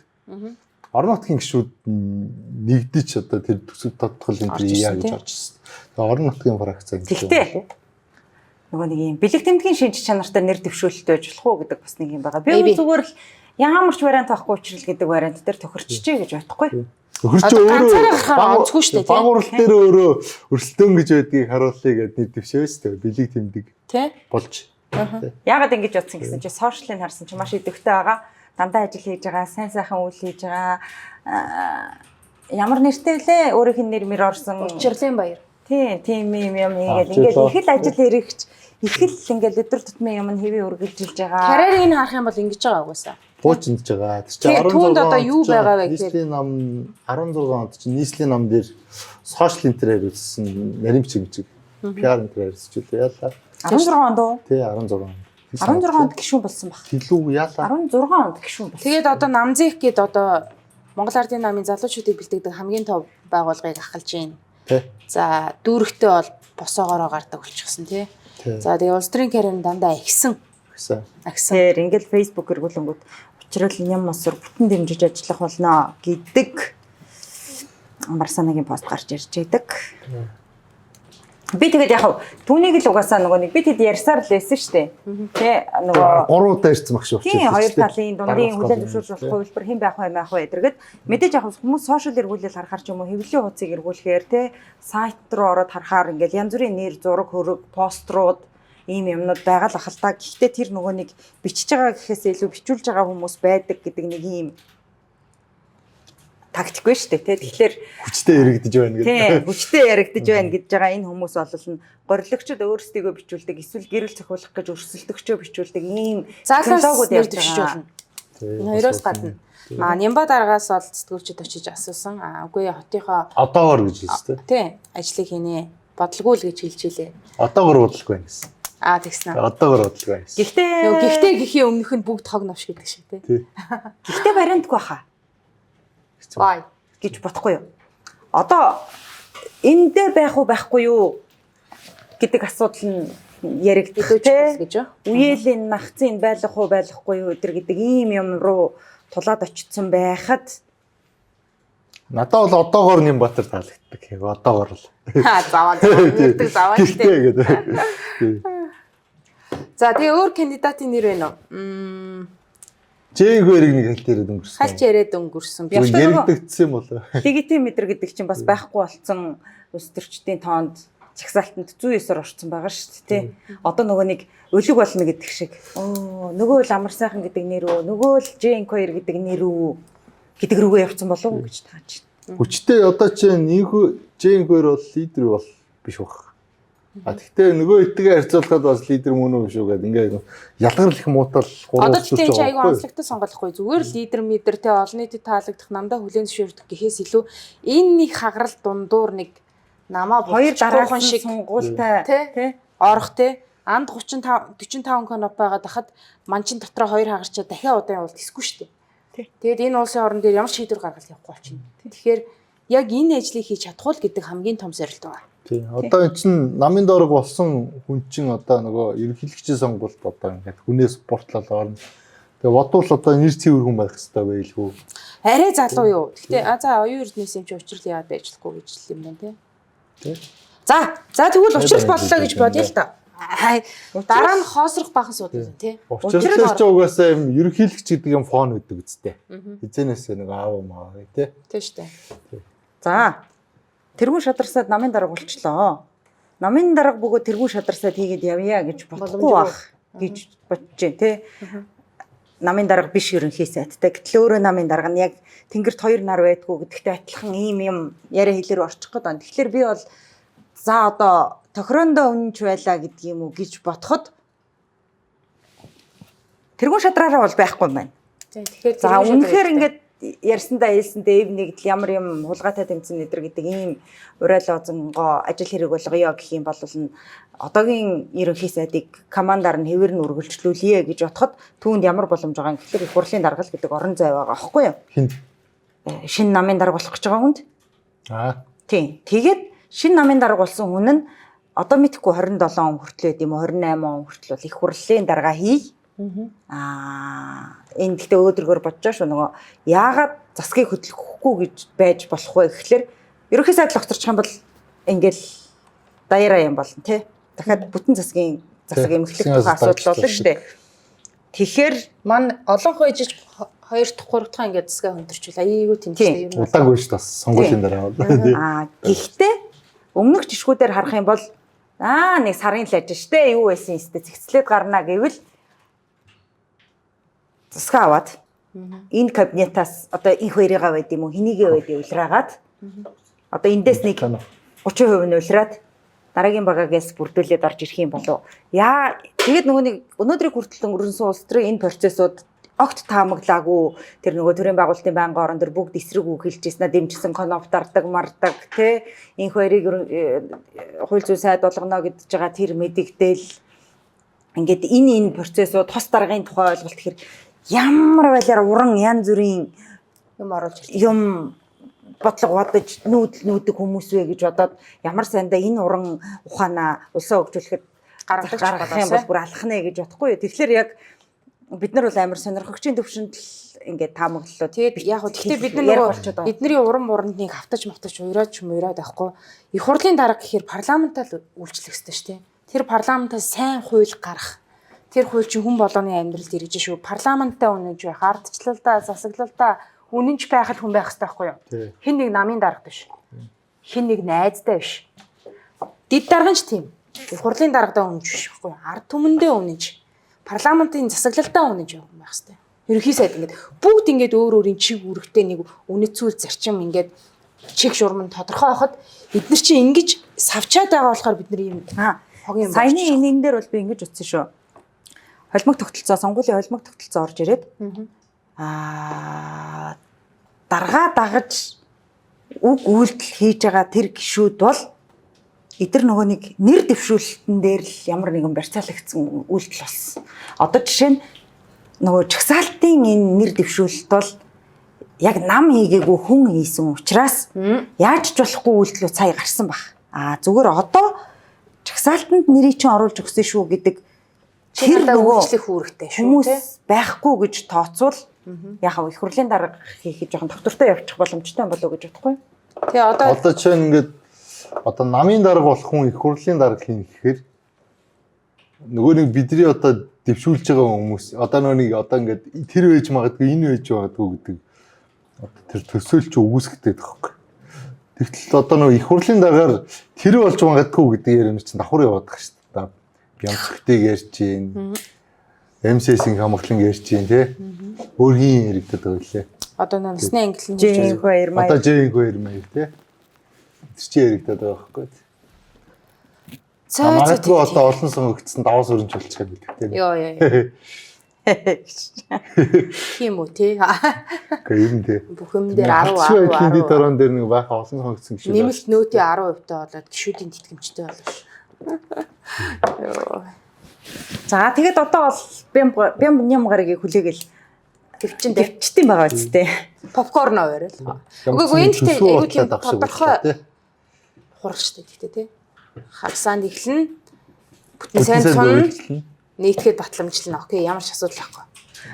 Орон нутгийн гишүүд нэгдэж одоо тэр төсөв тодтгол энэ яа гэж орж ирсэн. Тэгээ орон нутгийн фракц гэж. Гэхдээ нөгөө нэг юм бэлэг тэмдгийн шинж чанартай нэр дэвшүүлэлт байж болох уу гэдэг бас нэг юм байгаа. Би зүгээр л ямар ч вариант авахгүй учрал гэдэг вариант дээр тохирчжээ гэж бодохгүй. Өхөр чи Одоо өөрөө ганцаараа гарахаар онцгүй шүү дээ, тий? баг урал дээр өөрөө өрсөлдөөн гэж байдгийг харуулъя гэдэг нэг дэвшээвэ шүү дээ. Билег тэмдэг Тий? болж. Яагаад ингэж утсан гэсэн чи сошиалыг харсан чи маш идэвхтэй байгаа. Дандаа ажил хийж байгаа, сайн сайхан үйл хийж байгаа. Ямар нэртэй вүлээ? Өөрийнх нь нэр мэр орсон. Учирлын баяр. Тийм юм хийгээл ингээд их л ажил хэрэгч их л ингээд өдөр тутмын юм хэвээ үргэлжилж байгаа. Карьерийг нь харах юм бол ингэж байгаа угаасаа. Буучинд ч байгаа. Тэр чинь Тэгээ, 16 түүнд одоо юу онд байгаа вэ гэхээр- нийслэлийн нам 16 онд чинь нийслэлийн нам дээр сошиал интерээр үзсэн нарийн бичиг PR интерээр үзчихлээ яалаа. 16 онд уу? Тий 16 онд. 16 онд гишүүн болсон баг. Илүү яалаа. 16 онд гишүүн болсон. Тэгээд одоо Намзих гээд одоо Монгол Ардын намын залуучуудыг бэлтгэдэг хамгийн том байгууллагыг ахалж байна. Тий. За дүүрэгтэй бол босоогоороо гардаг болчихсон тий. Тий. За тэгээ улс төрийн карьер дандаа ихсэн. Гэсэн. Агсан. Тэгэхээр ингээд Facebook эргүүлэнгүүт учрал ням мосор бүтэн дэмжиж ажиллах болно гэдэг амар санаагийн пост гарч ирж байдаг. Би тэгээд яг түүнийг л угаасаа нөгөө нэг би тэд ярьсаар л байсан шүү дээ. Тэ нөгөө 3 удаа ирсэн багш уу. тийм хоёр талын дундын хүлэн зөвшөөрөх хувилбар хэн байх вэ эдэргэд мэдээж яг хүмүүс сошиал эргүүлэл харахаар ч юм уу хэвлэлийн хуудсыг эргүүлэхээр тэ сайт руу ороод харахаар ингээл янз бүрийн нэр зураг хөрөг пострууд ийм юмнууд байгаа л ахалта. Гэхдээ тэр нөгөө нэг бичиж байгаа гэхээс илүү бичүүлж байгаа хүмүүс байдаг гэдэг нэг ийм тактикгүй шүү дээ тий. Тэгэхээр хүчтэй яригдж байна гэдэг. тий хүчтэй яригдж байна гэж байгаа энэ хүмүүс бол нь гориглогчд өөрсдийгөө бичүүлдэг эсвэл гэрэл цохиулах гэж өрсөлдөгчөө бичүүлдэг ийм Заалаас нэр явж дэвшиж байгаа. болно. Энэ хоёроос гадна. Нямба дараагаас бол цэцгүүлчд очиж асуусан. Үгүй хотынхоо Одоогоор гэж хэлсэн тий. тий ажлыг хийнэ. Бодлого л гэж хэлж илээ. Одоогоор бодлого байна гэсэн. Тэгсэн аа. Одоогоор бодлого байна гэсэн. Гэхдээ гэхийн өмнөх нь бүгд хог навш гэдэг шиг тий. Тий. Гэхдээ вариантгүй хаа Бай. гэж бодохгүй юу? Одоо энэ дээр байх уу байхгүй юу гэдэг асуудал нь яригддаг гэж юу? Үеэлийн нагцын байх уу байхгүй юу өдр гэдэг ийм юм руу тулаад очсон байхад Надад бол одоогоор Нямбатар таалагддаг. Яг одоогоор л. Заваа нэрдэг заваа Гэхдээ гэдэг. За тэгээ өөр кандидатын нэр байна уу? Жээг хоёрыг нэг хэл дээр өнгөрсөн. Хальч яриад өнгөрсөн. Би Яригдагдсан юм болоо. легитим метр гэдэг чинь бас байхгүй болсон өсвөрчдийн тоонд чагсаалтанд 109-оор орсон байгаа шүү дээ. Одоо нөгөө нэг өлөг болно гэдэг шиг. Нөгөө л амар сайхан гэдэг нэр үү, нөгөө л J2 гэдэг нэр үү гэдэг рүүгээ явцсан болов уу гэж тааж байна. Хүчтэй одоо чинь ийхүү Жээг хоёр бол лидер бол биш баг. Гэхдээ нөгөө итгээ харьцуулахад бас лидер мөн үү шүү гэдэг ингээд ялгарлах муутал 3 одоо ч тийм ч айгүй онцлогтой сонголохгүй зүгээр л лидер мидер те олон нийтэд таалагдах намдаа хүлэн зөвшөөрөх гэхээс илүү энэ нэг хагарал дундуур нэг намаа Хоёр дараахан шиг сунгуултай тий орох те анд 45 коноп байгаад хахад манчин дотроо хоёр хагарчаа дахиад удаан уулд тэсгүй шүү дээ. Тэгээд энэ улсын орон дээр ямар шийдвэр гаргал явахгүй болчихно. Тэгэхээр яг энэ ажлыг хийж чадах уу гэдэг хамгийн том зорилт байна. тий. Одоо эн чин намын дорог болсон хүн чин одоо нөгөө ерөнхийлөгчийн сонгуульд одоо ингээд хүнээс спортлол орно. Тэгээ бодвол одоо нэр цэвэр хүн байх хэрэгтэй байлгүй. Арай залуу юу. Гэхдээ за оюун эрдэнэс юм чи учрал яагаад байж болохгүй гэж л юм байна тий. За тэгвэл учрал боллоо гэж бодъё л да. Дараа нь хоосрох бахан судал тий. Учрал ч угаасаа юм ерөнхийлөгч гэдэг юм фон өгдөг үстэй. Хизэнээс нэг аав маа тий. Тий штэ. За тэргүүн шадарсаад намын дарга болчлоо. Намын дарга бөгөөд тэргүүн шадарсаад хийгээд явъя гэж бодохгүй бах гэж бодож जैन тий. Намын дарга биш ерөнхий сайттай. Гэтэл өөрөө намын дарга нь яг тэнгэрт хоёр нар байдгүй гэдэгтэй адилхан ийм юм яриа хэлээр орчих гээд байна. Тэгэхээр би бол за одоо тохироондоо үнэнч байлаа гэдэг юм уу гэж бодоход тэргүүн шадраараа бол байхгүй юм байна. Тэгэхээр За үнэхээр ингээд ярьсандаа хэлсэндээ эв нэгдэл ямар юм хулгайтай тэмцэн нэдэр гэдэг ийм уриал озонгоо ажил хэрэг болгоё гэх юм бол одоогийн ерөнхий сайдыг командаар нь хэвээр нь үргэлжлүүлье гэж бодоход түүнд ямар боломж байгаа юм гэхээр их хурлын даргал гэдэг орон зай байгаа аахгүй юу? Хин. Шинэ намын дарга болох гэж байгаа хүнд. Тийм. Тэгээд шинэ намын дарга болсон хүн нь одоо мэдхгүй 27 он хүртэл юм уу 28 он хүртэл их хурлын дарга хий. Энэ гэхдээ өөдрөгөр бодож шүү нөгөө яагаад засгийг хөдөлгөхгүй гэж байж болох вэ гэхлээр ерөнхий сайд огцорчих юм бол ингээл даяараа юм болно тий. Дахиад бүтэн засаг эмхлэх тухай асуудал болно шүү дээ. Тэгэхээр Ман олон хойжиж 2 дахь 3 дахь ингээд засгаа хөндөрчүүл. Айгүй тэмцэлтэй юм. Удаагүй шүү дээ бас сонгуулийн дараа бол. гэхдээ өмнөх жишгүүдээр харах юм бол нэг сарын л ажиж штэ юу байсан юм штэ зэгцлээд гарна гэвэл засгаа аваад энэ кабинетаас одоо энэ хоёрыгаа байд юм уу хэнийгээ байд улираагаад одоо эндээс нэг 30% нь улираад дараагийн багаагаас бүрдүүлээд орж ирэх юм болов. Тэгээд нөгөө нэг өнөөдрийг хүртэл өнгөрсөн улс төрийн энэ процессууд огт таамаглаагүй тэр нөгөө төрийн байгуулалтын байнгын орон дээр бүгд эсрэг үг хэлж ирсэн дэмжсэн коноп дардаг мардаг тэ энэ хоёрыг хууль зүйн сайд болгоно гэдэж байгаа тэр мэдэгдэл ингээд энэ процессууд тус даргын тухай ойлголт гэхэр ямар байлаар уран янз бүрийн юм оруулж ирсэн. юм бодлого бодож нүүдэг хүмүүс вэ гэж бодоод ямар сайндаа энэ уран ухаанаа улсаа хөгжүүлэхэд гаргах юм бол бүр алхнаа гэж бодохгүй юу. Тэгэхээр яг бид нар бол амар сонирхогчийн төвшөнд ингээд таамаглалаа. Тэгээд яг гэхдээ бид нар нөгөө бидний уран мурандныг автаж уураач байхгүй. Их хурлын дарга гэхээр парламентаар үйлчлэх ёстой шүү дээ. Тэр парламентаас сайн хууль гарах. Тэр хууль чинь хүн болгоны амьдралд ирж шүү. Парламентаа үнэнж байх, ардчлалдаа, засаглалдаа үнэнж байхад хүн байх ёстой байхгүй юу? Хэн нэг намын дарга биш. Хэн нэг найзтай биш. Дид дарга ч тийм. Их хурлын даргадаа үнэнж биш байхгүй юу? Ард түмэндээ үнэнж. Парламентын засаглалтаа үнэнж явах байх ёстой. Ерөнхий сайд ингээд бүгд ингээд өөр өөрийн чиг үүрэгтэй нэг үнэцүүл зарчим ингээд чиг шуурманд тодорхой байхад бид нар чинь ингэж савчаад байгаа болохоор бид нар ийм хогийн саяны энэ дээр бол би ингэж утсан шүү. Холимог тогтолцоо сонгуулийн холимог тогтолцоо орж ирээд даргаа дагаж үг үйлдэл хийж байгаа тэр гишүүд бол эдгээр нөгөө нэг нэр дэвшүүлэлтэн дээр л ямар нэгэн барьцаалагдсан үйлдэл болсон. Одоо жишээ нь нөгөө чагсаалтын энэ нэр дэвшүүлэлт бол яг нам хийгээгүй хүн хийсэн учраас яаж ч болохгүй үйлдэлүүд сая гарсан баг. Зүгээр одоо чагсаалтанд нэрийг чинь оруулж өгсөн шүү гэдэг тэр нөгөө үйлчлэх үүрэгтэй шүү. Хүмүүс байхгүй гэж тооцвол яг их хурлын дарга хийхэд жоохон доктортой явчих боломжтой юм болов уу гэж бодохгүй. Тэгээ Одоо чинь ингээд одоо намын дарга болох хүн их хурлын дарга хийнэ гэхээр нөгөө нэг бидний одоо дэвшүүлж байгаа хүмүүс одоо нөгөө нэг одоо ингээд тэр байж магадгүй энэ байж магадгүй гэдэг одоо тэр төсөөлч үүсгдэг байхгүй. Тэгтэл одоо нөгөө их хурлын даргаар тэр болж магадгүй гэдэг ярим чинь давхар яваад байгаа шүү дээ. Бямцгтыг ярьж гин МСС-ийн хамгаалан ярьж гин тий. Өөрхийн яригдаад байгаа лээ. Одоо насны ангиллын J2 маяг. Одоо J2 маяг тий. Тэр чи яригдаад байгаа байхгүй. Магадгүй одоо олон сонгогдсон даваа сүрэнж болчих юм гэдэг тий. Йоо. Тийм үү тий. Гэхдээ юм тий. Бүх юм дээр 10 хинди дөрөн дээр нэг байх олон сонгогдсон гэж. Нэмэлт нөөтийн 10% болоод гişүүдийн тэтгэмжтэй болно шүү. За тэгээд одоо бол бям нямгарыг хүлээгээл төвчтэй байгаа үстэй. Попкорн аваарай л. Үгүй энэ гэхдээ айгүй тийм тодорхой хурал шүү дээ гэхдээ тий. Хагсаанд эхлэн бүтэн сайн цун нийтгэхэд батламжлна. Окей, ямар ч асуудал байхгүй.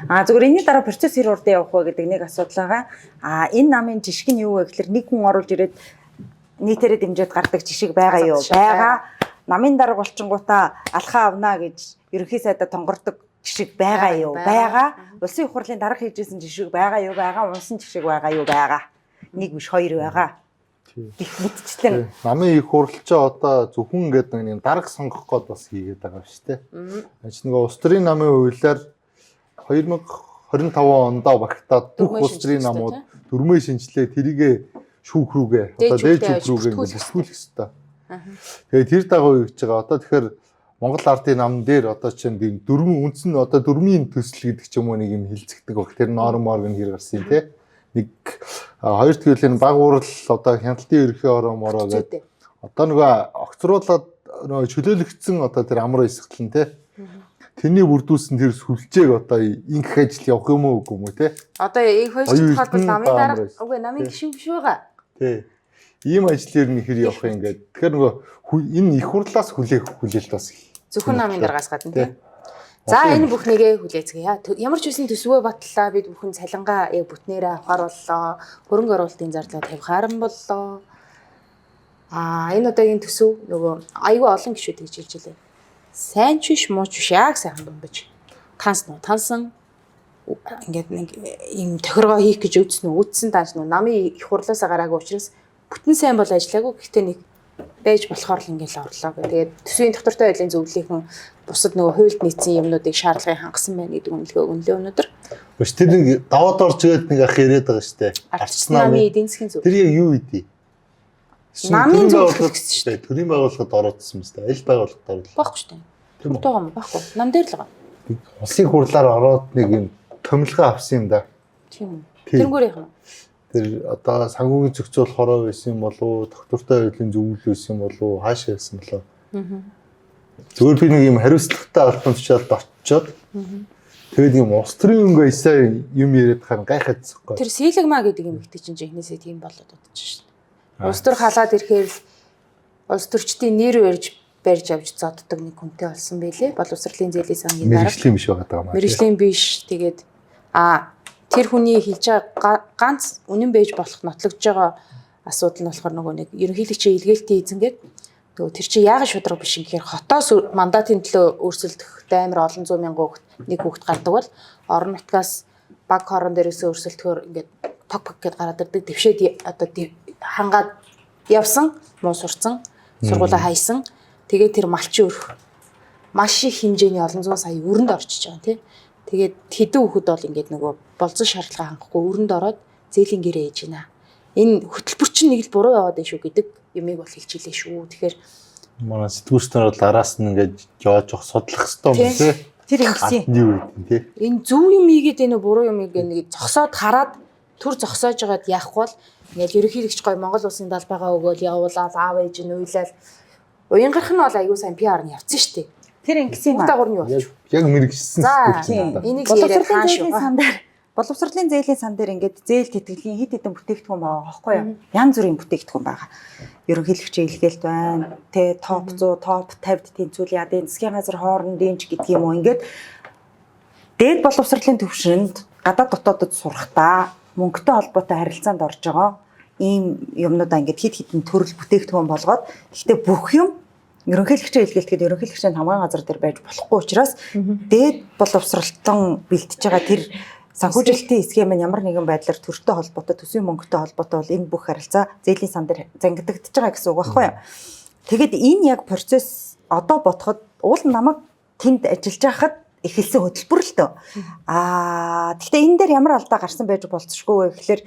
Зүгээр энэний дараа процесс хэр урд явах вэ гэдэг нэг асуудал байгаа. Энэ намын жишг нь юу вэ гэхээр нэг хүн оруулж ирээд нийтээрээ дэмжиж гардаг жишг байгаа юу? Байгаа. Намын дарга болчингуудаа алхаа авнаа гэж ерөнхий сайдаа тонгордог жишг байгаа юу? Байгаа. Улсын их хурлын дарга хийжсэн жишг байгаа юу? Байгаа. Унсан жишг байгаа юу? Байгаа. Нэг биш хоёр байгаа. Их мэдчлэн. Намын их хурлчаа одоо зөвхөн ингээд нэг дарга сонгох гээд бас хийгээд байгаа шүү дээ. Ажил нөгөө улс төрийн намын хуулиар 2025 онд багтаад бүх улс төрийн намууд дөрмөө шинжилээ тэрийгэ шүүх рүүгээ одоо дээд шүүх рүүгээ ингээд сэтгүүлэх ёстой. Тэгээд тэр дагуу хийж байгаа. Одоо тэгэхээр Монгол ардын нам дээр одоо чинь дөрвөн үндэс нь одоо дөрмийн төсөл гэдэг ч юм уу нэг юм хилцэгдэг баг. Тэр норм оргон хэр гарсан юм те. Нэг хоёр тэгвэл энэ баг уурал одоо хяналтын ерхий ороо мороо гэдэг. Одоо нөгөө огцруулаад нөгөө чөлөөлөгдсөн одоо тэр амар эсгэлэн те. Тэрний бүрдүүлсэн тэр сүлжээг одоо ингэх ажил явах юм уу үгүй юм те. Одоо их хойч тухайлбал намын дарга үгүй намын гишүүн биш байгаа. Тий. Ийм ажлаар нэхэр явах юм гээд. Тэгэхээр нөгөө энэ их хурлаас хүлээлт бас зөвхөн намын даргаас гадна тий. За энэ бүхнийгээ хүлээцгээе. Ямар ч үсэн төсвөө батлаа бид бүхэн цалингаа яг бүтнээрээ авахар боллоо. Хөрөнгө оруулалтын зардал тавихаар нь боллоо. Энэ удаагийн төсөв нөгөө аюу олон гишүүд хийж илжээ. Сайн ч биш муу ч биш яг сайхан бомбож. тансан ингээд нэг юм тохиргоо хийх гэж үүдсэн тааж намын их хурлаасаа гараагүй учраас бүтэн сайн бол ажиллаагүй. Гэхдээ нэг байж болохоор л ингээл орлоо гэх. Тэгээд төсвийн доктортой байдлын зөвлөлийнхэн бусад нөгөө хуульд нийцсэн юмнуудыг шаардлагыг хангасан байна гэдэг үнэлгээ өгнөлөө өнөөдөр. Биш тэр нэг даваад орж ирээд нэг ах яриад байгаа шүү дээ. Ардчилсан намын эдийн засгийн зөвлөл. Тэр яг юу вэ? Намын зөвлөлт гэсэн шүү дээ. Төрийн байгууллагад оролцсон юм шүү дээ. Аль байгууллагад орлоо? Баггүй шүү дээ. Төртөөгөө юм баггүй. Нам дээр л байгаа. Улсын хурлаар ороод нэг юм томилгоо авсан юм да. Тийм үү. Тэрнгүүрийнх нь. Тэр одоо санхүүгийн зохицуулах хороо байсан юм болов уу, доктортой байдлын зөвлөл байсан юм болов уу, хаашаа байсан болов. Зүгээр би нэг юм хариуцлагатай албанчаад очиод тэгээд юм улс төрийн өнгө исаа юм яриад хань гайхацсахгүй. Тэр сэлэгма гэдэг юм ихтэй чинь эхнээсээ тийм болоод удаж шин. Улс төр халаад ирэхээр л улс төрчдийн нэр барьж авч зоддог нэг хүнтэй болсон байлээ. Боловсролын зээлийн сангийн дараа. Мэргэжлийн биш байгаа даа маа. Мэргэжлийн биш. Тэгээд тэр хүний хэлж байгаа ганц үнэн байж болох нотлогдож байгаа асуудал нь болохоор нөгөө нэг ерөнхийлөгчийн илгээлтийн эзэнгээд нөгөө тэр чинь яагаад шудраг биш юм гэхээр хотоос мандатын төлөө өрсөлдөх амар олон 100 мянган хүүхэд нэг хүүхэд гардаг бол орон нутгаас баг хорон дээрээс өрсөлдөхөөр ингээд тог гэд гараад ирдэг дэвшээд одоо хангаад явсан муу сурцсан сургуулаа хайсан тэгээд тэр малчин өрх маш их хэмжээний олон 100 сая өрөнд орчиж байгаа тийм. Тэгээд хэдэн хүүхэд бол ингээд нөгөө болцсон шаардлага хангахгүй өрөнд ороод зээлийн гэрээ ээж байна. Энэ хөтөлбөр чинь нэг л буруу яваад байна шүү гэдэг юмыг бол хэлчихлээ шүү. Тэгэхээр манай сэтгүүлчнэр бол араас нь ингээд явж явах судлах хэрэгтэй юм тий. Тэр ингэсэн. Юу гэдэг тий. Энэ зөв юм ийгээд энэ буруу юм ийгээд нэг зогсоод хараад төр зогсоож байгаад яахгүй бол ингээд ерөнхийлөгч гой Монгол улсын далбайгаа өгөөл явуулаад аав ээж нь уйлал уянгарх нь бол аюу сайн PR-ны явцсан шүү дээ. Тэр ингэсэн юм аа. Дагавар нь юу болчих. Яг мэрэгсэн За энийг яриад хаан шүү. Боловсролын зээлийн сан дээр ингээд зээл тэтгэлийн хит хитэн бүтээгдэхүүн байгаа байхгүй юу? Янз бүрийн бүтээгдэхүүн байгаа. Ерөнхийлөгчийн илгээлт байна. Тэ топ 100, топ 50-д тэнцүүл яадын засгийн газар хоорондын ч гэдэг юм уу ингээд дээд боловсролын төвшөнд гадаад дотоодод сурахдаа мөнгөтэй холбоотой харилцаанд орж байгаа ийм юмнуудаа ингээд хит хитэн төрөл бүтээгдэхүүн болгоод гэхдээ бүх юм ерөнхийлөгчийн илгээлтэд ерөнхийлөгчийн хамгаан газар дээр байж болохгүй учраас дээд боловсролтон бэлтэж байгаа тэр санхүүжилтийн схем нь ямар нэгэн байдлаар төрөлтэй холбоотой төсвийн мөнгөтэй холбоотой бол энэ бүх харилцаа зээлийн сан дээр зангидагдчихж байгаа гэсэн үг байхгүй юу. Тэгэд энэ яг процесс одоо бодоход уул намайг тэнд ажиллаж байхад эхэлсэн хөтөлбөр л төө. Гэхдээ энэ дээр ямар алдаа гарсан байж болцсохгүй вэ гэхээр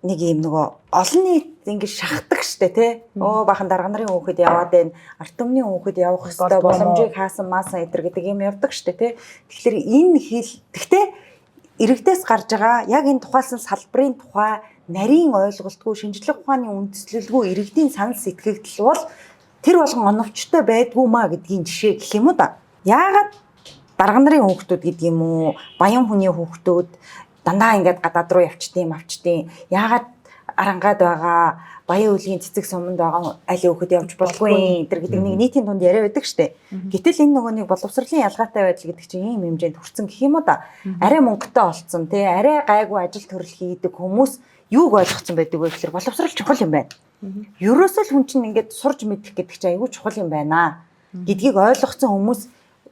нэг юм нөгөө олон нийт ингэж шахдаг штэ тий. Бахан дарга нарын хүүхэд яваад байна. Ард түмний хүүхэд явах хэвээр боломжийг хаасан маасан эдэр гэдэг юм явдаг штэ тий. Тэгэхээр энэ гэхдээ иргэдээс гарч байгаа яг энэ тухайлсан салбарын тухай нарийн ойлголтгүй шинжлэх ухааны үндэслэлгүй иргэдийн санал сэтгэгдэл бол тэр болгон оновчтой байдгүй маа гэдгийн жишээ гэх юм уу да. Яагаад дарга нарын хүүхдүүд гэдэг юм уу баян хүний хүүхдүүд дандаа ингээд гадаад руу авчдیں۔ Яагаад арангаад байгаа баян үлгийн цэцэг суманд байгаа аль хүүхэд явж болгүй энэ гэдэг нэг нийтийн тунд яриа байдаг штэ. Гэтэл энэ нөгөө нэг боловсролын ялгаатай байдал гэдэг чинь ийм хэмжээнд хүрсэн гэх юм уу да. Арай мөнгөтэй олцсон тий арай гайгүй ажил төрөл хийдэг хүмүүс юуг ойлгоцсон байдаг вэ гэхээр боловсрол чухал юм байна. Ерөөсөө л хүн чинь ингээд сурж мэдэх гэдэг чинь айгүй чухал юм байна гэдгийг ойлгоцсон хүмүүс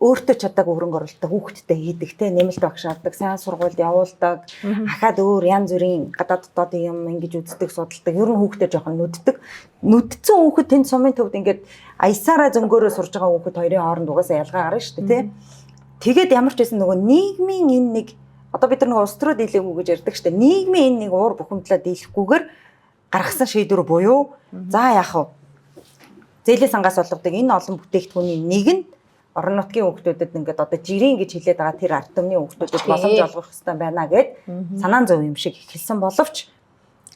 өөртөө чадаагүй хөрөнгө оруулалтаа хүүхдтэй хийдэг те нэмэлт багш авдаг сайн сургуульд явуулдаг ахаад өөр янз бүрийн гадаад дотоодын юм ингэж үздэг судалдаг ер нь хүүхдээ жоохон нүддэг нүдцэн хүүхэд тэнд сумын төвд ингээд аясаараа зөнгөөрөө сурж байгаа хүүхэд хоёрын хооронд угаасаа ялгаа гарна шүү дээ те тэгээд ямар ч байсан нөгөө нийгмийн энэ нэг одоо бид нар нөгөө улс төрөө дийлээгүй гэж ярьдаг шүү дээ нийгмийн энэ нэг уур бухимдлаа дийлэхгүйгээр гаргасан шийдвэр буюу за яах вэ зээлийн сангаас олгодог энэ олон бүтээгдэхүүний нэг нь орон нутгийн хүүхдүүдэд ингээд одоо жирийн гэж хэлээд байгаа тэр ард түмний хүүхдүүдэд боломж олгох хэрэгтэй байна гэд санаан зов юм шиг хэлсэн боловч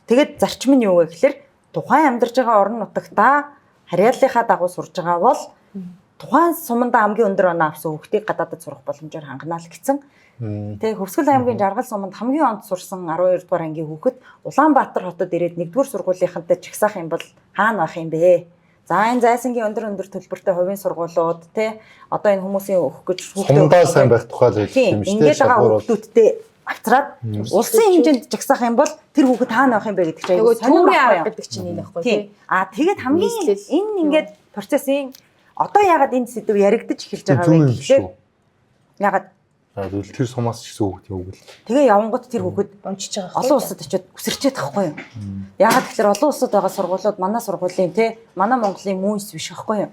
тэгээд зарчим нь юу вэ гэхээр тухайн амьдарч байгаа орон нутагтаа харьяаллынхаа дагуу сурж байгаа бол тухайн суманда хамгийн өндөр оноо авсан хүүхдийг гадаадд сурах боломжоор хангана л гэсэн. Тэгээ Хөвсгөл аймгийн Жаргал суманд хамгийн онд сурсан 12 дугаар ангийн хүүхэд Улаанбаатар хотод ирээд 1-р сургуулийнхантай чагсаах юм бол хаана байх юм бэ? За энэ зайсангийн өндөр төлбөртэй хувийн сургуулиуд тий одоо энэ хүмүүсийн өгөх гэж сумдаа сайн байх тухай л хэлэх юм шүү дээ. Ингээд байгаа хүүхдүүдтэй авцраад улсын хэмжээнд жагсаах юм бол тэр хүүхэд хаана байх юм бэ гэдэг чинь нөгөө төмрийн арга гэдэг чинь энэ байхгүй тий. Тэгээд хамгийн энэ ингээд процессын одоо ягаад энэ сэдв яригдаж эхэлж байгаа вэ гэхээр ягаад За тэгвэл тэр сумаас ч гэсэн хүүхд явуул. Тэгээ явангууд тэр хүүхэд унчиж байгаа. олон улсад очиод үсэрчээд тахгүй юу? Яагаад тэгэхээр олон улсад байгаа сургуулиуд манай сургуулийн манай Монголын мөн биш байхгүй юу?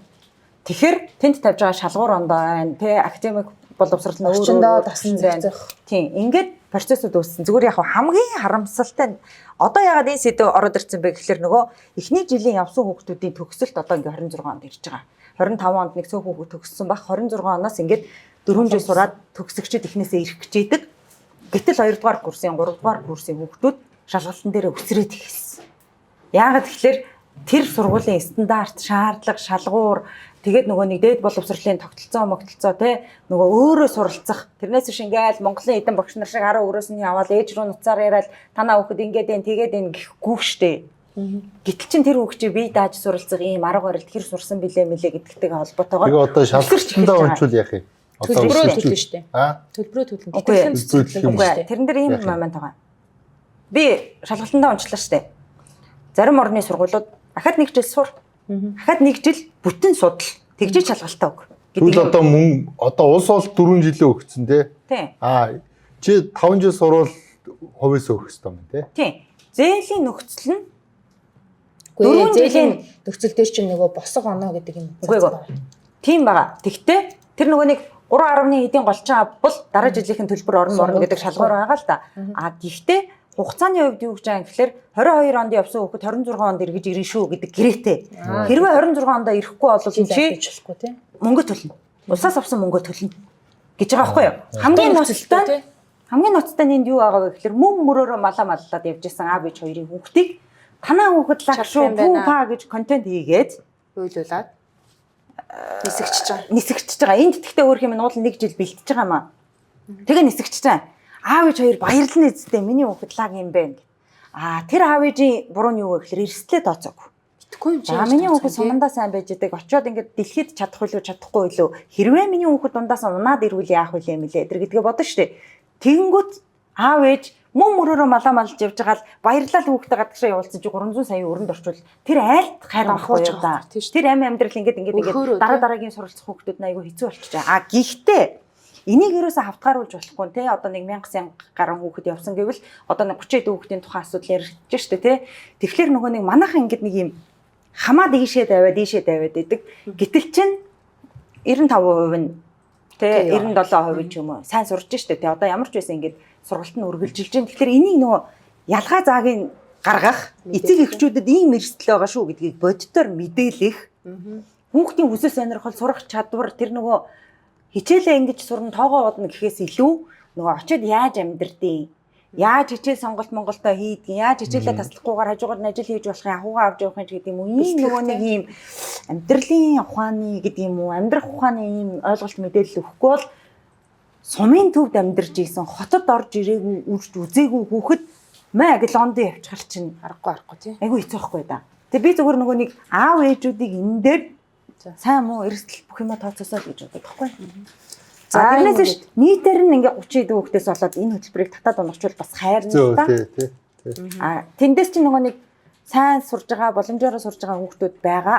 Тэгэхээр тэнд тавьж байгаа шалгуур ондоо байна, академик боловсрол нь Орчиндөө дасан зохицох. Тийм. Ингээд процессыг үүссэн. Зүгээр яг хамгийн харамсалтай нь одоо ягаад энэ сэдв ороод ирсэн бэ гэхээр нөгөө эхний жилийн явсан хүүхдүүдийн төгсөлт одоо ингээ 26 онд ирж байгаа. 25 онд нэг цөөхөн хүүхэд төгссөн баг 26 оноос ингээд 4 жил сураад төгсөгчд эхнээсээ ирэх гэжээдэг. Гэтэл 2 дугаар курсын 3 дугаар курсын хүүхдүүд шалгалтын дээр өсрээд ихсэн. Яагаад тэгэхээр тэр сургуулийн стандарт, шаардлага, шалгуур тэгээд нөгөө нэг дээд боловсролын тогтолцоо нөгөө өөрөө суралцах. Тэрнээс биш ингээл Монголын эдэн багш нар шиг 10 өрөөс нь яваал ээж рүү нуцаар яриад танаа хүүхэд ингээд энэ тэгээд энэ гэхгүй штэ. Гэтэл чин тэр хүүхчийг бие дааж суралцах ийм арга барил тэр сурсан билээ мэлээ гэдэгтэйгээ холбоотойгоор. Тэгээ одоо шалгалтандаа онцвол яах юм? Төлбөрөө төлнө штэ. Төлбөрөө төлнө. Үгүй тэрэн дээр ийм момент байгаа. Би шалгалтандаа онцлоо штэ. Зарим орны сургуулиуд ахад нэг жил сур. Ахад нэг жил бүтэн судал. Тэгжиж шалгалтаа өг. Тэгвэл одоо мөн одоо улс бол 4 жилээ өгсөн тий. Чи 5 жил сурвал хувьс өгөх хэрэгтэй юм тий. Тий. Зээлийн нөхцөл нь Үгүй зээлийн нөхцөл дээр чинь нөгөө босго оноо гэдэг юм. Үгүй тийм байгаа. Тэгтээ тэр нөгөө нэг 3.1 эдийн голчин авбал дараа жилийнхэн төлбөр орно гэдэг шалгуур байгаа л да. Гэхдээ хугацааны хувьд юу гэж байгаа юм гэхээр 22 онд явсан хүүхэд 26 онд эргэж ирнэ шүү гэдэг гэрээтэй. Хэрвээ 26 онд ирэхгүй бол чи мөнгө төлнө. Улсаас авсан мөнгө төлнө гэж байгаа байхгүй юу? Хамгийн ноцтой нь энд юу байгаа вэ гэхээр мөн мөрөөрөө маллаад явж исэн аав ээж хоёрын хүүхдийг танаа хүүхэд лаг шүү паа гэж контент хийгээд уйлуулад нисэгчж байгаа. Энд тэгтээ өөр юм нуул 1 жил бэлтэж байгаа маа. Тэгээ нисэгчж байгаа. Аав ээж хоёр баярлна эзэдээ миний хүүхэд лаг юм байна. Тэр аав ээжийн буруу нь юу вэ гэхээр эрсдлээ тооцоогүй. Итгэхгүй юм чи. Миний хүүхэд сундаа сайн байж идэг. Очоод ингээд дэлхийд чадахгүй юу? Хэрвээ миний хүүхэд ундаасаа унаад ирвэл яах вэ юм лээ. Тэр гэдгээ бодно штэ. Тэгэнгүүт аав ээж мөн мөрөөрөө малж явж байгаа л баярлал хүүхдээ гадагшаа явуулсан чи 300 сая өрөнд орчвол тэр айлт хайр авахгүй юу да. Тэр амьдрал ингээд дараагийн суралцах хүүхдүүд нь айгүй хэцүү болчихж байгаа. Гэхдээ энийг юусаа хавтгааруулж болохгүй те одоо 1000 гаруй хүүхэд явсан гэвэл одоо 30 хүүхдийн тухайн асуудал ярьж штэ те. Тэгэхээр нөгөө нэг манайхан ингээд нэг юм хамаа дийшээ даваад идэг. Гэтэл чин 95% нь те 97% ч юм уу сайн сурж штэ те. Одоо ямар ч байсан ингээд сургалт нь үргэлжилж байна. Тэгэхээр энийг нөгөө ялгаа заагийг гаргах эцэг эхчүүдэд ийм эрсдэл байгаа шүү гэдгийг боддоор мэдээлэх. Хүүхдийн хүсэл сонирхол сурах чадвар тэр нөгөө хичээлээ ингэж сурна тоогоо бодно гэхээс илүү нөгөө очиод яаж амьдрдیں۔ Яаж хичээл сонголт Монголдо хийдэг, яаж хичээлээ таслахгүйгээр хажуугаар нь ажил хийж болох юм, ахуйгаа авч явах юм гэдэг юм уу. Ийм нөгөө нэг ийм амьдралын ухааны гэдэг юм уу, амьдрах ухааны ийм ойлголт мэдээлэл өгөхгүй бол сумын төвд амьдарч ийсэн хотод орж ирээгүй үзээгүй хүүхэд маа гэж Лондон явчихар чинь аргагүй тий. Айгу хэцүү байхгүй да. Тэгээ би зүгээр нөгөө нэг аав ээжүүдийг энэ дээр сайн муу эрсдэл бүх юма тооцоосоо гэж боддог байхгүй. За тэрнээс биш нийтээр нь ингээ 30 эд хүүхдээс болоод энэ хөтөлбөрийг татаад унагчвал бас хайрна та. Тэндээс чинь нөгөө нэг сайн сурж байгаа, боломжоор сурж байгаа хүүхдүүд байгаа.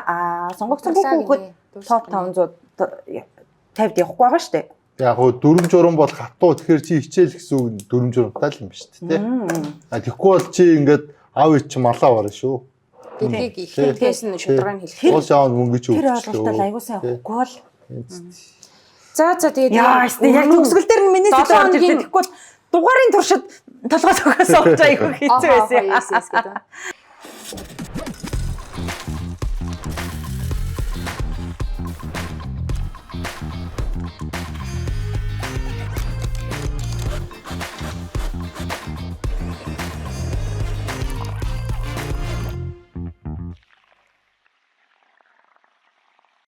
Сонгогдсон хүүхэд топ 500 50-д явахгүй байгаа шүү дээ. Яг хөө дүрм журам бол хатуу тэгэхээр чи хичээл гэсэн үг дүрм журамтай л юм ба шүү дээ. Тэгэхгүй бол чи ингээд аав ич чи малаа барна шүү. Гэдгийг ихэдгээс нь шударгаан хэлэх. Уус яав мөнгө ч Тэр ойлголттой аягүй сайн өгөхгүй бол. За тэгээд яг төгсгөл дээр нь миний зүйл орж ирдэг. Тэгэхгүй дугаарын туршид толгой төгөөс олж аягүй хэцүү байсан.